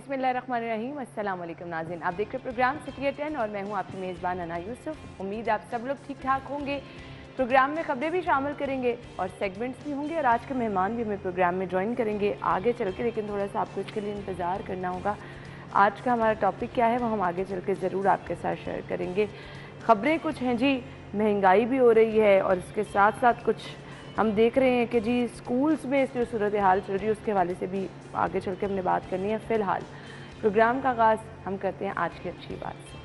बिस्मिल्लाहिर्रहमानिर्रहीम। अस्सलाम वालेकुम नाज़रीन, आप देख रहे प्रोग्राम सिटी 10 और मैं हूं आपकी मेज़बान अना यूसुफ। उम्मीद आप सब लोग ठीक ठाक होंगे। प्रोग्राम में खबरें भी शामिल करेंगे और सेगमेंट्स भी होंगे और आज के मेहमान भी हमें प्रोग्राम में ज्वाइन करेंगे आगे चल के, लेकिन थोड़ा सा आपको इसके लिए इंतज़ार करना होगा। आज का हमारा टॉपिक क्या है वो हम आगे चल के ज़रूर आपके साथ शेयर करेंगे। खबरें कुछ हैं जी, महंगाई भी हो रही है और इसके साथ साथ कुछ हम देख रहे हैं कि जी स्कूल्स में इस जो सूरत हाल चल रही है उसके हवाले से भी आगे चल के हमने बात करनी है। फ़िलहाल प्रोग्राम का आगाज़ हम करते हैं आज की अच्छी बात से।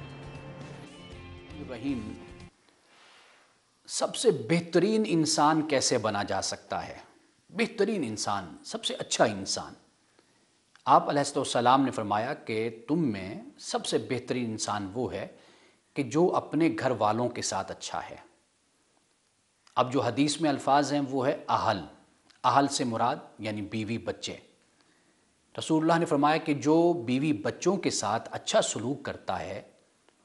रहीम, सबसे बेहतरीन इंसान कैसे बना जा सकता है? बेहतरीन इंसान, सबसे अच्छा इंसान। आप अलैहिस्सलाम ने फरमाया कि तुम में सबसे बेहतरीन इंसान वो है कि जो अपने घर वालों के साथ अच्छा है। अब जो हदीस में अल्फाज हैं वो है अहल। अहल से मुराद यानी बीवी बच्चे। रसूलुल्लाह ने फरमाया कि जो बीवी बच्चों के साथ अच्छा सलूक करता है,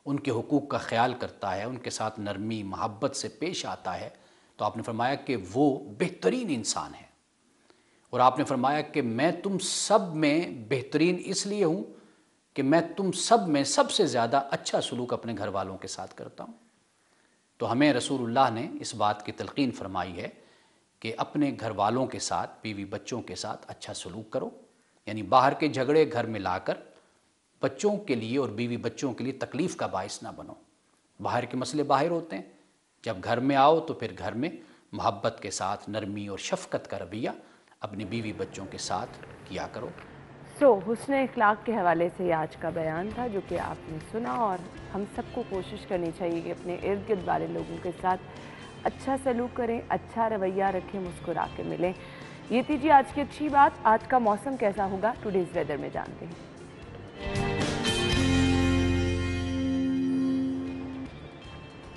उनके हुकूक का ख्याल करता है, उनके साथ नरमी मोहब्बत से पेश आता है, तो आपने फरमाया कि वो बेहतरीन इंसान है। और आपने फरमाया कि मैं तुम सब में बेहतरीन इसलिए हूँ कि मैं तुम सब में सबसे ज़्यादा अच्छा सलूक अपने घर वालों के साथ करता हूँ। तो हमें रसूलुल्लाह ने इस बात की तलकीन फरमाई है कि अपने घर वालों के साथ, बीवी बच्चों के साथ अच्छा सलूक करो। यानी बाहर के झगड़े घर में लाकर बच्चों के लिए और बीवी बच्चों के लिए तकलीफ़ का बायस ना बनो। बाहर के मसले बाहर होते हैं, जब घर में आओ तो फिर घर में मोहब्बत के साथ नरमी और शफ़क़त का रवैया अपनी बीवी बच्चों के साथ किया करो। हुस्न अखलाक के हवाले से आज का बयान था जो कि आपने सुना, और हम सबको कोशिश करनी चाहिए कि अपने इर्द गिर्द वाले लोगों के साथ अच्छा सलूक करें, अच्छा रवैया रखें, मुस्कुरा के मिलें। ये थी जी आज की अच्छी बात। आज का मौसम कैसा होगा टुडेज़ वेदर में जानते हैं।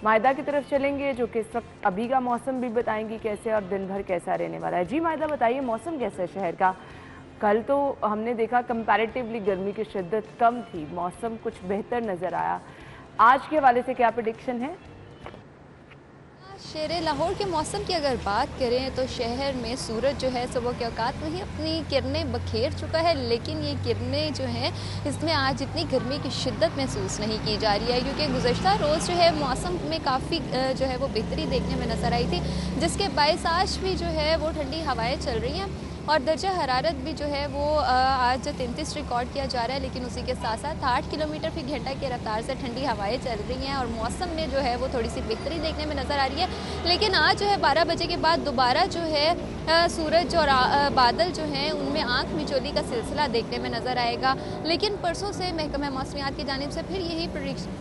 मायदा की तरफ चलेंगे जो कि इस वक्त अभी का मौसम भी बताएंगी कैसे और दिन भर कैसा रहने वाला है। जी मायदा, बताइए मौसम कैसा है शहर का? कल तो हमने देखा कंपैरेटिवली गर्मी की शिद्दत कम थी, मौसम कुछ बेहतर नज़र आया। आज के हवाले से क्या प्रेडिक्शन है? शेर लाहौर के मौसम की अगर बात करें तो शहर में सूरज जो है सुबह के औकात में ही अपनी किरणें बखेर चुका है, लेकिन ये किरणें जो हैं इसमें आज इतनी गर्मी की शिद्दत महसूस नहीं की जा रही है, क्योंकि गुज़श्ता रोज़ जो है मौसम में काफ़ी जो है वो बेहतरी देखने में नज़र आई थी, जिसके बायस आज भी जो है वो ठंडी हवाएँ चल रही हैं और दर्जा हरारत भी जो है वो आज 33 रिकॉर्ड किया जा रहा है। लेकिन उसी के साथ साथ 8 किलोमीटर फी घंटा की रफ्तार से ठंडी हवाएं चल रही हैं और मौसम में जो है वो थोड़ी सी बेहतरी देखने में नज़र आ रही है। लेकिन आज जो है 12 बजे के बाद दोबारा जो है सूरज और बादल जो हैं उनमें आँख मिचौली का सिलसिला देखने में नज़र आएगा। लेकिन परसों से महकमा मौसमियात की जानिब से फिर यही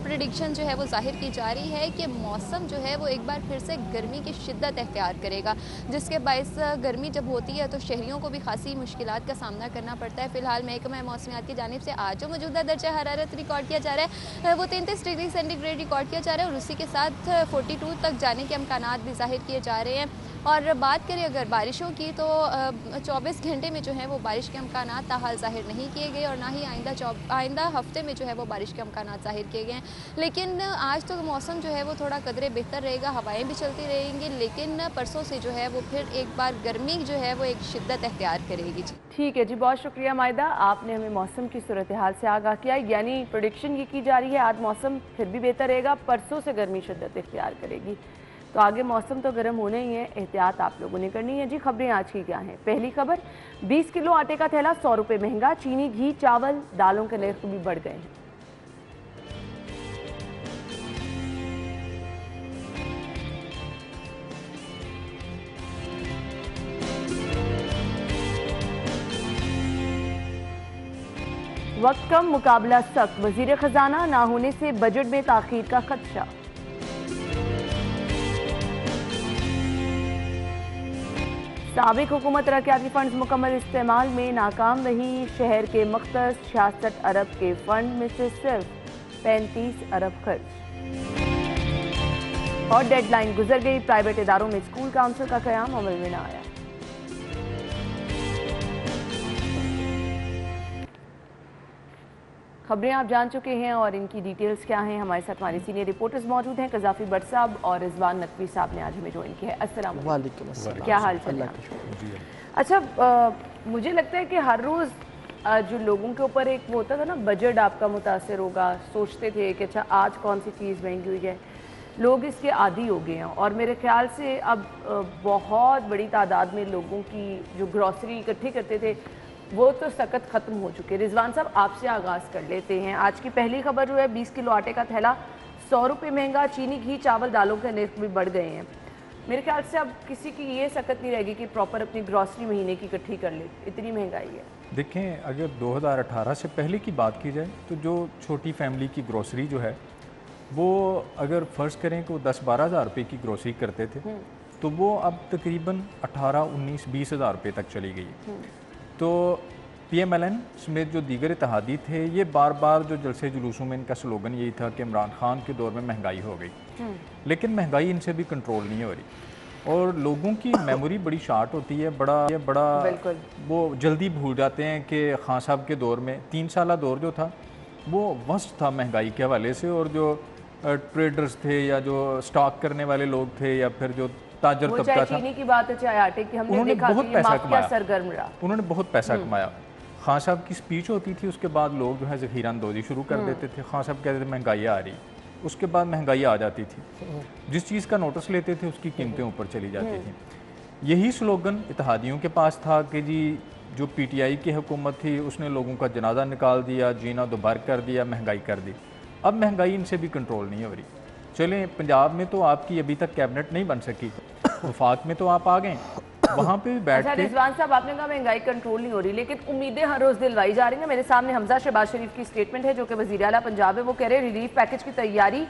प्रेडिक्शन जो है वो जाहिर की जा रही है कि मौसम जो है वो एक बार फिर से गर्मी की शिद्दत अख्तियार करेगा, जिसके बायस गर्मी जब होती है तो शहरियों को भी खासी मुश्किलात का सामना करना पड़ता है। फिलहाल महकमा मौसमियात की जानिब से आज जो मौजूदा दर्जा हरारत रिकॉर्ड किया जा रहा है वो 33 डिग्री सेंटीग्रेड रिकॉर्ड किया जा रहा है और उसी के साथ 42 तक जाने के अमकानात भी जाहिर किए जा रहे हैं। और बात करें अगर बारिशों की तो 24 घंटे में जो है वो बारिश के अमकानात ताहाल जाहिर नहीं किए गए और ना ही आइंदा हफ्ते में जो है वो बारिश के अमकानात जाहिर किए गए हैं। लेकिन आज तो मौसम जो है वो थोड़ा कदरे बेहतर रहेगा, हवाएं भी चलती रहेंगी, लेकिन परसों से जो है वो फिर एक बार गर्मी जो है वो एक शिद्दत अख्तियार करेगी। ठीक है जी, बहुत शुक्रिया मायदा, आपने हमें मौसम की सूरत हाल से आगाह किया। यानी प्रेडिक्शन ये की जा रही है आज मौसम फिर भी बेहतर रहेगा, परसों से गर्मी शिद्दत इख्तियार करेगी। तो आगे मौसम तो गर्म होना ही है, एहतियात आप लोगों ने करनी है। जी खबरें आज की क्या हैं? पहली खबर, 20 किलो आटे का थैला 100 रुपये महंगा, चीनी, घी, चावल, दालों के नर्ख भी बढ़ गए हैं। वक्त कम, मुकाबला सख्त, वजीर खजाना ना होने से बजट में ताखीर का खदशा। साबिक हुकूमत तरक्याती फंड मुकम्मल इस्तेमाल में नाकाम रही, शहर के मख्तस 66 अरब के फंड में से सिर्फ 35 अरब खर्च। और डेडलाइन गुजर गई, प्राइवेट इदारों में स्कूल काउंसिल का क़याम अमल में न आया। खबरें आप जान चुके हैं और इनकी डिटेल्स क्या हैं। हमारे साथ हमारे सीनियर रिपोर्टर्स मौजूद हैं, कज़ाफ़ी भट्ट साहब और रिजवान नकवी साहब ने आज हमें ज्वाइन किया है। अस्सलाम वालेकुम, क्या हाल चाल है? अच्छा, मुझे लगता है कि हर रोज़ जो लोगों के ऊपर एक वो होता था ना, बजट आपका मुतासर होगा, सोचते थे कि अच्छा आज कौन सी चीज़ महंगी हुई है, लोग इसके आदी हो गए हैं। और मेरे ख्याल से अब बहुत बड़ी तादाद में लोगों की जो ग्रॉसरी इकट्ठी करते थे वो तो सख्त ख़त्म हो चुके। रिजवान साहब, आपसे आगाज़ कर लेते हैं। आज की पहली खबर जो है, 20 किलो आटे का थैला 100 रुपये महंगा, चीनी, घी, चावल, दालों के नर्ख भी बढ़ गए हैं। मेरे ख्याल से अब किसी की ये सकत नहीं रहेगी कि प्रॉपर अपनी ग्रॉसरी महीने की इकट्ठी कर ले, इतनी महंगाई है। देखें, अगर 2018 से पहले की बात की जाए तो जो छोटी फैमिली की ग्रोसरी जो है वो अगर फ़र्ज़ करें कि वो 10-12 हज़ार रुपये की ग्रोसरी करते थे तो वो अब तकरीबन 18-19-20 हज़ार रुपये तक चली गई है। तो PMLN समेत जो दीगर इत्तेहादी थे, ये बार बार जो जलसे जुलूसों में इनका स्लोगन यही था कि इमरान खान के दौर में महंगाई हो गई, लेकिन महंगाई इनसे भी कंट्रोल नहीं हो रही और लोगों की मेमोरी बड़ी शार्ट होती है, बड़ा वो जल्दी भूल जाते हैं कि खान साहब के दौर में 3 साला दौर जो था वो वर्स्ट था महंगाई के हवाले से, और जो ट्रेडर्स थे या जो स्टॉक करने वाले लोग थे या फिर जो ताजर तबका था, चीनी की बात है चाहे आटे की, हमने उन्होंने देखा बहुत पैसा कमाया, सरगर्म रहा, उन्होंने बहुत पैसा कमाया। खान साहब की स्पीच होती थी, उसके बाद लोग जो है ज़ख़ीरा अंदोज़ी शुरू कर देते थे। खान साहब कहते थे महंगाई आ रही, उसके बाद महंगाई आ जाती थी, जिस चीज़ का नोटिस लेते थे उसकी कीमतें ऊपर चली जाती थी। यही स्लोगन इत्तेहादियों के पास था कि जी जो PTI की हुकूमत थी उसने लोगों का जनाजा निकाल दिया, जीना दोबार कर दिया, महंगाई कर दी। अब महंगाई इनसे भी कंट्रोल नहीं हो रही। चलें, पंजाब में तो आपकी अभी तक कैबिनेट नहीं बन सकी, वफाक में तो आप आ गए, वहाँ पे भी बैठ के। रिजवान साहब, आपने कहा महंगाई कंट्रोल नहीं हो रही, लेकिन उम्मीदें हर रोज़ दिलवाई जा रही हैं। मेरे सामने हमजा शहबाज शरीफ की स्टेटमेंट है जो कि वज़ीर आला पंजाब है। वो कह रहे हैं रिलीफ पैकेज की तैयारी,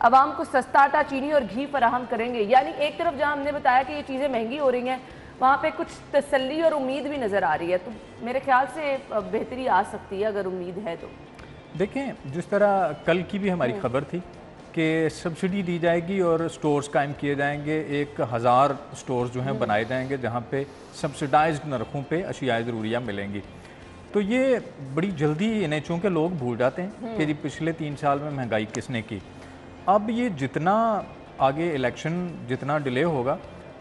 आवाम को सस्ता आटा, चीनी और घी फराहम करेंगे। यानी एक तरफ जहाँ हमने बताया कि ये चीज़ें महंगी हो रही हैं, वहाँ पे कुछ तसल्ली और उम्मीद भी नज़र आ रही है। तो मेरे ख्याल से बेहतरी आ सकती है अगर उम्मीद है तो। देखें, जिस तरह कल की भी हमारी खबर थी कि सब्सिडी दी जाएगी और स्टोर्स कायम किए जाएंगे, 1000 स्टोर्स जो हैं बनाए जाएंगे जहाँ पे सब्सिडाइज्ड नरखों पे अशियाए ज़रूरिया मिलेंगी। तो ये बड़ी जल्दी इन्हें, चूँकि लोग भूल जाते हैं कि जी पिछले 3 साल में महंगाई किसने की। अब ये जितना आगे इलेक्शन जितना डिले होगा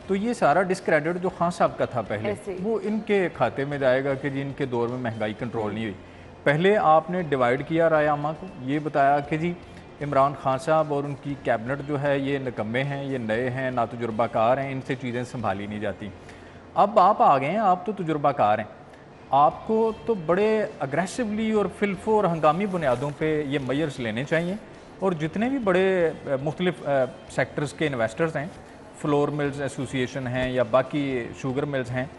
तो ये सारा डिस्क्रेडिट जो खान साहब का था पहले, वो इनके खाते में जाएगा कि जी इनके दौर में महंगाई कंट्रोल नहीं हुई। पहले आपने डिवाइड किया राय आमा को, ये बताया कि जी इमरान खान साहब और उनकी कैबिनेट जो है ये निकम्मे हैं, ये नए हैं, ना तजुर्बाकार हैं, इनसे चीज़ें संभाली नहीं जाती। अब आप आ गए हैं, आप तो तजुर्बाकार हैं, आपको तो बड़े अग्रेसिवली और फिल्फो और हंगामी बुनियादों पे ये मेजर्स लेने चाहिए। और जितने भी बड़े मुख्तलिफ सेक्टर्स के इन्वेस्टर्स हैं, फ्लोर मिल्स एसोसिएशन हैं या बाकी शुगर मिल्स हैं,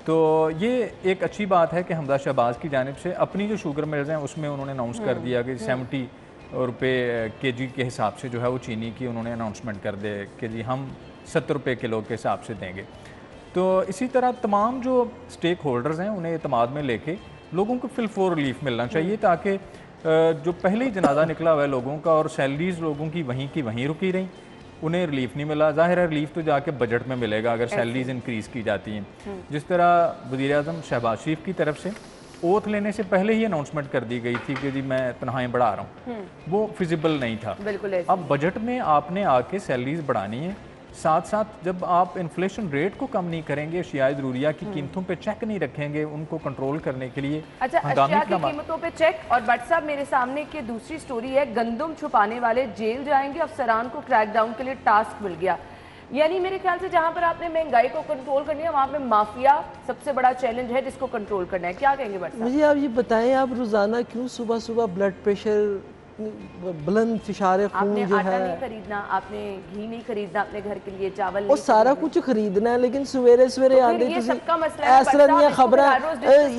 तो ये एक अच्छी बात है कि हमजा शहबाज की जानिब से अपनी जो शुगर मिल्स हैं उसमें उन्होंने अनाउंस कर दिया कि 70 रुपये kg के हिसाब से जो है वो चीनी की उन्होंने अनाउंसमेंट कर दे कि जी हम 70 रुपये किलो के हिसाब से देंगे। तो इसी तरह तमाम जो स्टेक होल्डर्स हैं उन्हें एतमाद में लेके लोगों को फिल फॉर रिलीफ मिलना चाहिए, ताकि जो पहले ही जनाजा निकला हुआ है लोगों का और सैलरीज लोगों की वहीं रुकी रहीं, उन्हें रिलीफ नहीं मिला। ज़ाहिर है रिलीफ तो जाके बजट में मिलेगा अगर सैलरीज इंक्रीज़ की जाती हैं। जिस तरह वज़ीर आज़म शहबाज शरीफ की तरफ से ओथ लेने से पहले ही अनाउंसमेंट कर दी गई थी कि जी मैं तनख्वाहें बढ़ा रहा हूँ, वो फिजिबल नहीं था। अब बजट में आपने आके सैलरीज बढ़ानी है, साथ साथ जब आप इन्फ्लेशन रेट को कम नहीं करेंगे, अशियाए ज़रूरिया की कीमतों पे चेक नहीं रखेंगे, उनको कंट्रोल करने के लिए अशिया की कीमतों पे चेक। और बट साहब, मेरे सामने की दूसरी स्टोरी है, गंदम छुपाने वाले जेल जाएंगे, अफसरान को क्रैकडाउन के लिए टास्क मिल गया। यानी मेरे ख्याल से जहां पर आपने महंगाई को कंट्रोल करनी है वहां पे माफिया सबसे बड़ा चैलेंज है जिसको कंट्रोल करना है। क्या कहेंगे बट साहब? मुझे आप ये बताएं, आप रोजाना क्यों सुबह सुबह ब्लड प्रेशर, बुलंद फिशारे खून जो है, नहीं खरीदना, आपने घी नहीं खरीदना अपने घर के लिए, चावल और सारा कुछ खरीदना है, लेकिन सवेरे सवेरे आंदे ऐसा खबर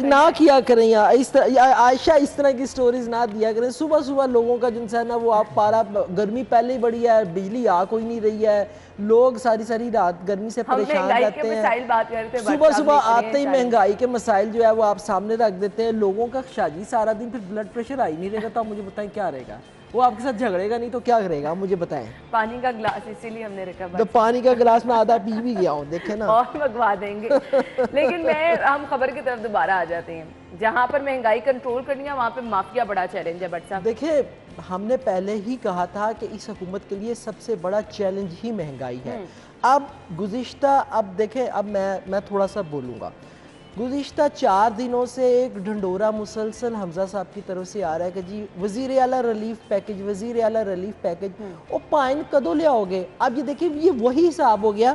ना किया करें या आयशा इस तरह की स्टोरीज ना दिया करें। सुबह सुबह लोगों का जिनसे है ना वो आप पारा, गर्मी पहले ही बड़ी है, बिजली आ कोई नहीं रही है, लोग सारी सारी रात गर्मी से परेशान रहते हैं, सुबह सुबह आते ही महंगाई के मसाइल जो है वो आप सामने रख देते हैं लोगों का। शाजी सारा दिन फिर ब्लड प्रेशर आ ही नहीं रहेगा, तो आप मुझे बताएं क्या रहेगा? वो आपके साथ झगड़ेगा नहीं तो क्या करेगा? मुझे बताएं। पानी का गिलास इसीलिए हमने रखा, तो पानी का गिलास में आधा पी भी गया हूँ, देखे ना, और मंगवा देंगे। लेकिन हम खबर की तरफ दोबारा आ जाते हैं। जहाँ पर महंगाई कंट्रोल करनी है वहाँ पे माफिया बड़ा चैलेंज है। बट साहब देखिए, हमने पहले ही कहा था कि इस हुकूमत के लिए सबसे बड़ा चैलेंज ही महंगाई है। अब गुज़िश्ता, अब देखें, अब मैं थोड़ा सा बोलूँगा, गुज़िश्ता 4 दिनों से एक ढंडोरा मुसलसल हमजा साहब की तरफ से आ रहा है कि जी वज़ीर आला रिलीफ पैकेज, वज़ीर आला रिलीफ पैकेज, वो पाइन कदों ले आओगे? अब ये देखिए, ये वही हिसाब हो गया,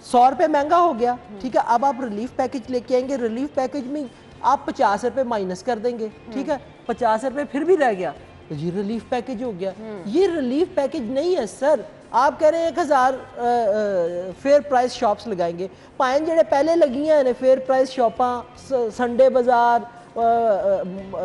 100 रुपये महंगा हो गया, ठीक है। अब आप रिलीफ पैकेज लेके आएंगे, रिलीफ पैकेज में आप 50 रुपये माइनस कर देंगे, ठीक है, 50 रुपये फिर भी रह गया, तो ये रिलीफ पैकेज हो गया। ये रिलीफ पैकेज नहीं है सर। आप कह रहे हैं 1000 फेयर प्राइस शॉप्स लगाएंगे, पाइन जेड़े पहले लगी हैं फेयर प्राइस शॉपां, संडे बाजार,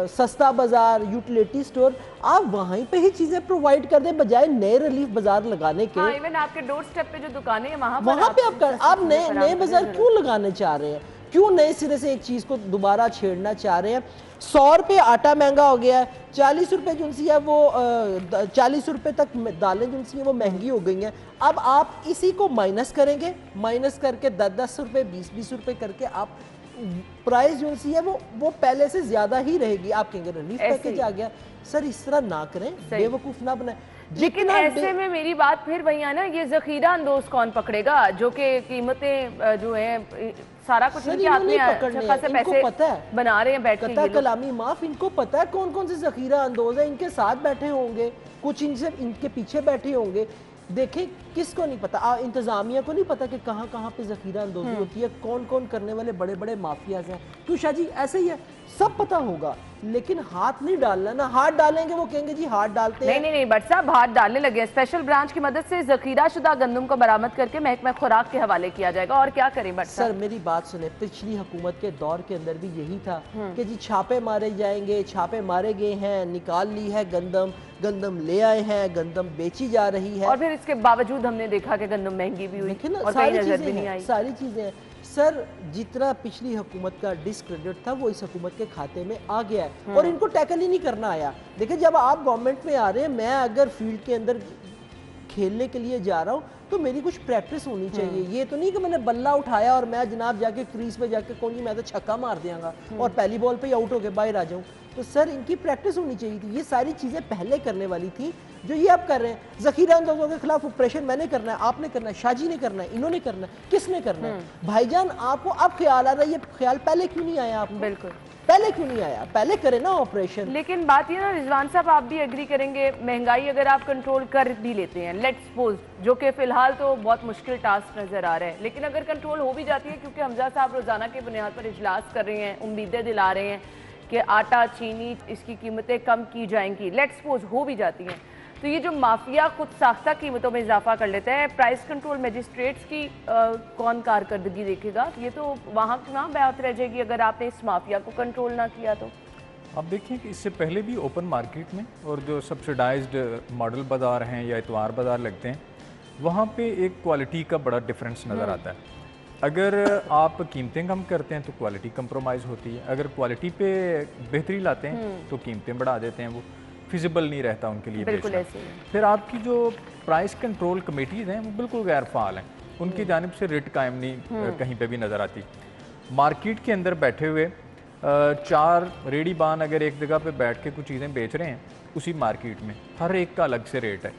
सस्ता बाजार, यूटिलिटी स्टोर, आप वहीं पे ही चीजें प्रोवाइड कर दें बजाय नए रिलीफ बाजार लगाने के। हाँ, इवन आपके डोर स्टेप पे जो दुकानें हैं वहाँ पे आप नए बाजार क्यों लगाने चाह रहे हैं? क्यों नए सिरे से एक चीज को दोबारा छेड़ना चाह रहे हैं? 100 रुपये आटा महंगा हो गया है, 40 रुपये जो है वो 40 रुपये तक दालें जो है वो महंगी हो गई हैं। अब आप इसी को माइनस करेंगे, माइनस करके 10-10 रुपये, 20-20 रुपये करके आप प्राइस जो है वो पहले से ज्यादा ही रहेगी। आप कहेंगे रिलीफ पैकेज आ गया। सर इस तरह ना करें, बेवकूफ ना बनाए। लेकिन ऐसे में मेरी बात फिर वही है ना, ये जखीरा अंदोज कौन पकड़ेगा जो कि कीमतें जो है सारा कुछ इनके हाथ में है, से पैसे पता है बना रहे हैं बैठ के, कलामी माफ, इनको पता है कौन कौन से जखीरा अंदोज है, इनके साथ बैठे होंगे, कुछ इनसे इनके पीछे बैठे होंगे। देखें किसको नहीं पता, इंतजामिया को नहीं पता कि कहाँ कहाँ पे जखीरा अंदोजी होती है, कौन कौन करने वाले बड़े बड़े माफियाज हैं। तो शाह जी ऐसे ही है, सब पता होगा, लेकिन हाथ नहीं डालना ना। हाथ डालेंगे वो कहेंगे जी हाथ डालते हैं। नहीं भट्ट साहब, हाथ डालने लगे। स्पेशल ब्रांच की मदद से जखीरा शुदा गंदम को बरामद करके महकमा खुराक के हवाले किया जाएगा। और क्या करें भट्ट साहब? सर मेरी बात सुने, पिछली हुकूमत के दौर के अंदर भी यही था कि जी छापे मारे जाएंगे, छापे मारे गए हैं, निकाल ली है गंदम, गंदम ले आए हैं, गंदम बेची जा रही है, और फिर इसके बावजूद हमने देखा कि गंदम महंगी भी हुई और कहीं नजर भी नहीं आई। सारी चीजें हैं सर। जितना पिछली हुकूमत का डिस्क्रेडिट था वो इस हुकूमत के खाते में आ गया है और इनको टैकल ही नहीं करना आया। देखिए जब आप गवर्नमेंट में आ रहे हैं, मैं अगर फील्ड के अंदर खेलने के लिए जा रहा हूँ तो मेरी कुछ प्रैक्टिस होनी चाहिए। ये तो नहीं कि मैंने बल्ला उठाया और मैं जनाब जाके क्रीज पे जाके कौन जी मैं तो छक्का मार देंगा और पहली बॉल पे ही आउट होके बाहर आ जाऊँ। तो सर इनकी प्रैक्टिस होनी चाहिए थी। ये सारी चीज़ें पहले करने वाली थी जो ये अब कर रहे हैं। जखीरा अंदाजों के खिलाफ ऑपरेशन मैंने करना है, आपने करना है, शाहजी ने करना है, इन्होंने करना है, किसने करना है? भाईजान आपको अब ख्याल आ रहा है, ये ख्याल पहले क्यों नहीं आया आपको? बिल्कुल पहले क्यों नहीं आया? पहले करे ना ऑपरेशन। लेकिन बात ये ना रिजवान साहब, आप भी एग्री करेंगे, महंगाई अगर आप कंट्रोल कर भी लेते हैं, लेट्स सपोज, जो कि फिलहाल तो बहुत मुश्किल टास्क नजर आ रहा है, लेकिन अगर कंट्रोल हो भी जाती है, क्योंकि हमजा साहब रोजाना के बुनियाद पर इजलास कर रहे हैं, उम्मीदें दिला रहे हैं कि आटा चीनी इसकी कीमतें कम की जाएंगी, लेट्स सपोज हो भी जाती हैं, तो ये जो माफिया खुद साख्ता कीमतों में इजाफा कर लेते हैं, प्राइस कंट्रोल मजिस्ट्रेट्स की कौन कारकर्दगी देखेगा? ये तो वहाँ बात रह जाएगी अगर आपने इस माफिया को कंट्रोल ना किया तो। आप देखिए कि इससे पहले भी ओपन मार्केट में और जो सब्सिडाइज्ड मॉडल बाज़ार हैं या इतवार बाज़ार लगते हैं, वहाँ पे एक क्वालिटी का बड़ा डिफरेंस नज़र आता है। अगर आप कीमतें कम करते हैं तो क्वालिटी कंप्रोमाइज़ होती है, अगर क्वालिटी पे बेहतरी लाते हैं तो कीमतें बढ़ा देते हैं, वो फिजिबल नहीं रहता उनके लिए बेचना। फिर आपकी जो प्राइस कंट्रोल कमेटीज़ हैं वो बिल्कुल गैर फाल हैं, उनकी जानिब से रेट कायम नहीं कहीं पे भी नज़र आती। मार्केट के अंदर बैठे हुए 4 रेडी बान अगर एक जगह पे बैठ के कुछ चीज़ें बेच रहे हैं, उसी मार्केट में हर एक का अलग से रेट है,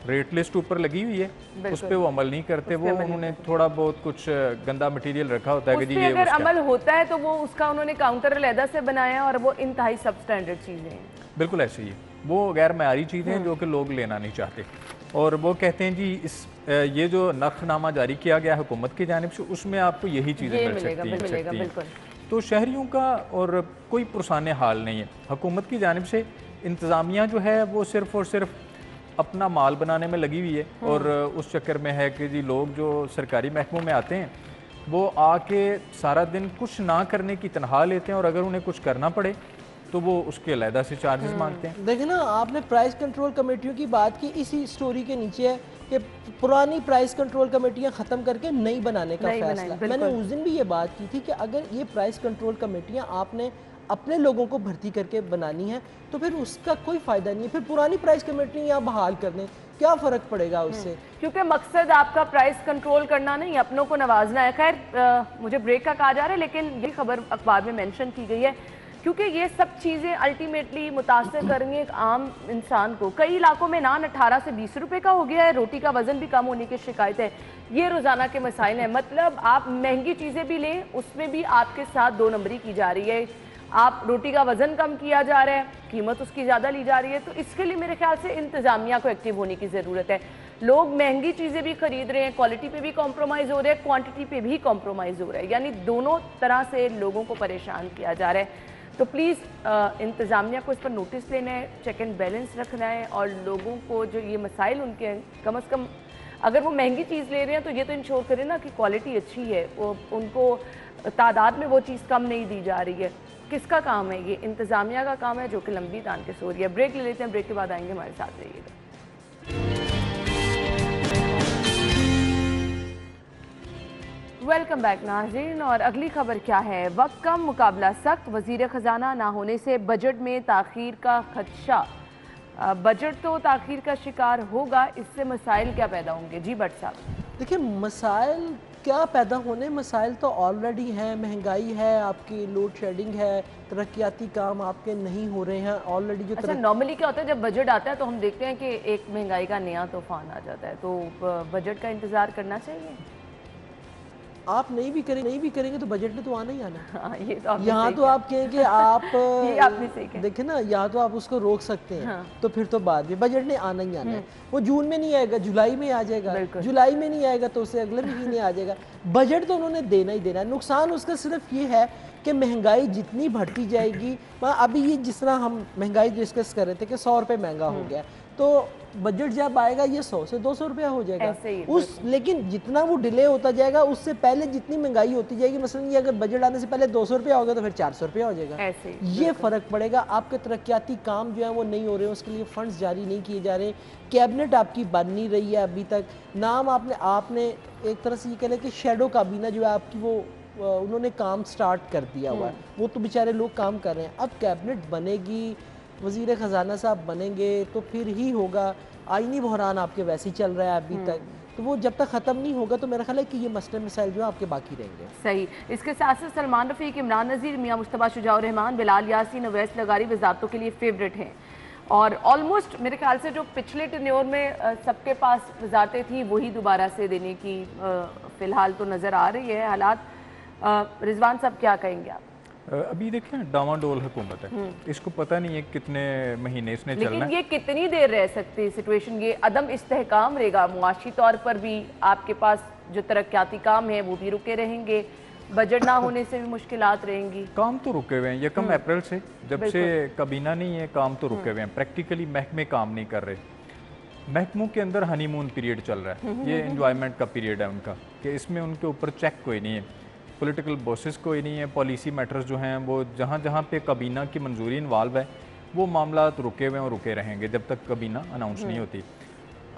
रेट लिस्ट ऊपर लगी हुई है, उस पर वो अमल नहीं करते। वो उन्होंने थोड़ा बहुत कुछ गंदा मटेरियल रखा होता है कि जी ये अगर अमल होता है तो वो उसका उन्होंने काउंटर अलहदा से बनाया और वो इंतहाई सब स्टैंडर्ड चीज़ें हैं। बिल्कुल ऐसे ही है, वो गैर मयारी चीज़ें हैं जो कि लोग लेना नहीं चाहते, और वो कहते हैं जी इस ये जो नक्शनामा जारी किया गया हुकूमत की जानिब से, उसमें आपको यही चीज़ें मिल सकती हैं। तो शहरियों का और कोई पुरसाने हाल नहीं है। हुकूमत की जानिब से इंतज़ामिया जो है वो सिर्फ़ और सिर्फ अपना माल बनाने में लगी हुई है, और उस चक्कर में है कि जी लोग जो सरकारी महकमों में आते हैं वो आके सारा दिन कुछ ना करने की तनख्वाह लेते हैं, और अगर उन्हें कुछ करना पड़े तो वो उसके अलहदा से चार्जेस मांगते हैं। देखिए ना, आपने प्राइस कंट्रोल कमेटियों की बात की, इसी स्टोरी के नीचे है कि पुरानी प्राइस कंट्रोल कमेटियां ख़त्म करके नई बनाने का फैसला। मैंने उस दिन भी ये बात की थी कि अगर ये प्राइस कंट्रोल कमेटियां आपने अपने लोगों को भर्ती करके बनानी है तो फिर उसका कोई फ़ायदा नहीं है, फिर पुरानी प्राइस कमेटियां बहाल कर दें, क्या फ़र्क पड़ेगा उससे? क्योंकि मकसद आपका प्राइस कंट्रोल करना नहीं, अपनों को नवाजना है। खैर मुझे ब्रेक का कहा जा रहा है, लेकिन ये खबर अखबार में मेंशन की गई है क्योंकि ये सब चीज़ें अल्टीमेटली मुतासर करेंगे एक आम इंसान को। कई इलाकों में नान 18 से 20 रुपए का हो गया है, रोटी का वज़न भी कम होने की शिकायत है। ये रोज़ाना के मसाइल हैं। मतलब आप महंगी चीज़ें भी लें, उसमें भी आपके साथ 2 नंबरी की जा रही है। आप रोटी का वज़न कम किया जा रहा है, कीमत उसकी ज़्यादा ली जा रही है। तो इसके लिए मेरे ख्याल से इंतज़ामिया को एक्टिव होने की ज़रूरत है। लोग महंगी चीज़ें भी खरीद रहे हैं, क्वालिटी पे भी कॉम्प्रोमाइज़ हो रहा है, क्वांटिटी पे भी कॉम्प्रोमाइज़ हो रहा है, यानी दोनों तरह से लोगों को परेशान किया जा रहा है। तो प्लीज़ इंतज़ामिया को इस पर नोटिस लेना है, चेक एंड बैलेंस रखना है, और लोगों को जो ये मसाइल उनके हैं, कम से कम अगर वो महंगी चीज़ ले रहे हैं तो ये तो इंश्योर करें ना कि क्वालिटी अच्छी है, वो उनको तादाद में वो चीज़ कम नहीं दी जा रही है। किसका काम है ये? इंतज़ामिया का काम है, जो कि लंबी तान के सो रही है। ब्रेक ले लेते हैं, ब्रेक के बाद आएंगे, हमारे साथ रहिएगा। वेलकम बैक नाज़रीन। और अगली खबर क्या है? वक्त कम, मुकाबला सख्त, वज़ीर ख़जाना ना होने से बजट में ताख़ीर का खदशा। बजट तो ताख़ीर का शिकार होगा, इससे मसाइल क्या पैदा होंगे? जी भट्ट साहब। देखिए, मसाइल क्या पैदा होने, मसाइल तो ऑलरेडी हैं। महंगाई है, आपकी लोड शेडिंग है, तरक्याती काम आपके नहीं हो रहे हैं ऑलरेडी। जो अच्छा, नॉर्मली क्या होता है जब बजट आता है तो हम देखते हैं कि एक महंगाई का नया तूफान आ जाता है, तो बजट का इंतज़ार करना चाहिए। आप नहीं भी करेंगे तो बजट में तो आना ही आना। हाँ, ये तो यहाँ तो आप कहें कि आप ये आपने सही कहा। देखें ना, यहाँ तो आप उसको रोक सकते हैं। हाँ। तो फिर तो बाद में बजट ने आना ही आना है। वो जून में नहीं आएगा, जुलाई में आ जाएगा, जुलाई में नहीं आएगा तो उससे अगले महीने आ जाएगा। बजट तो उन्होंने देना ही देना है। नुकसान उसका सिर्फ ये है कि महंगाई जितनी बढ़ती जाएगी, अभी ये जिस तरह हम महंगाई डिस्कस कर रहे थे कि 100 रुपये महंगा हो गया, तो बजट जब आएगा ये 100 से 200 रुपया हो जाएगा उस। लेकिन जितना वो डिले होता जाएगा, उससे पहले जितनी महंगाई होती जाएगी, मसलन ये अगर बजट आने से पहले 200 रुपया होगा तो फिर 400 रुपया हो जाएगा। ये फ़र्क पड़ेगा। आपके तरक्याती काम जो है वो नहीं हो रहे हैं, उसके लिए फंड्स जारी नहीं किए जा रहे। कैबिनेट आपकी बन नहीं रही है अभी तक। नाम आपने एक तरह से ये कह लें कि शेडो काबीना जो है आपकी, वो उन्होंने काम स्टार्ट कर दिया हुआ है, वो तो बेचारे लोग काम कर रहे हैं। अब कैबिनेट बनेगी, वज़ीर ख़जाना साहब बनेंगे तो फिर ही होगा। आईनी बहरान आपके वैसे ही चल रहा है अभी तक, तो वो जब तक ख़त्म नहीं होगा तो मेरा ख्याल है कि ये मसले मसाइल जो है आपके बाकी रहेंगे। सही। इसके साथ साथ सलमान रफ़ीक, इमरान नज़ीर, मियां मुस्तफ़ा शुजाउर रहमान, बिलाल यासीन, अवैस लगारी वज़ारतों के लिए फेवरेट हैं। और ऑलमोस्ट मेरे ख्याल से जो पिछले टेन्योर में सबके पास वज़ारतें थी वही दोबारा से देने की फ़िलहाल तो नज़र आ रही है हालात। रिजवान साहब क्या कहेंगे आप? अभी देखें डामाडोल हुकूमत है, इसको पता नहीं है कितने महीने इसने चलना है। लेकिन ये कितनी देर रह सकती है सिचुएशन? ये अदम इस्तेहकाम रहेगा, मुआशी तौर पर भी आपके पास जो तरक्याती काम है वो भी रुके रहेंगे, बजट ना होने से भी मुश्किलात रहेंगी। काम तो रुके हुए हैं, ये कम अप्रैल से जब से काबीना नहीं है, काम तो रुके हुए हैं। प्रैक्टिकली महकमे काम नहीं कर रहे। महकमों के अंदर हनीमून पीरियड चल रहा है, ये एंजॉयमेंट का पीरियड है उनका, कि इसमें उनके ऊपर चेक कोई नहीं है, पॉलिटिकल बॉसेस कोई नहीं है, पॉलिसी मैटर्स जो हैं वो जहाँ जहाँ पे काबीना की मंजूरी इन्वॉल्व है वो मामला रुके हुए हैं और रुके रहेंगे जब तक काबीना अनाउंस नहीं होती।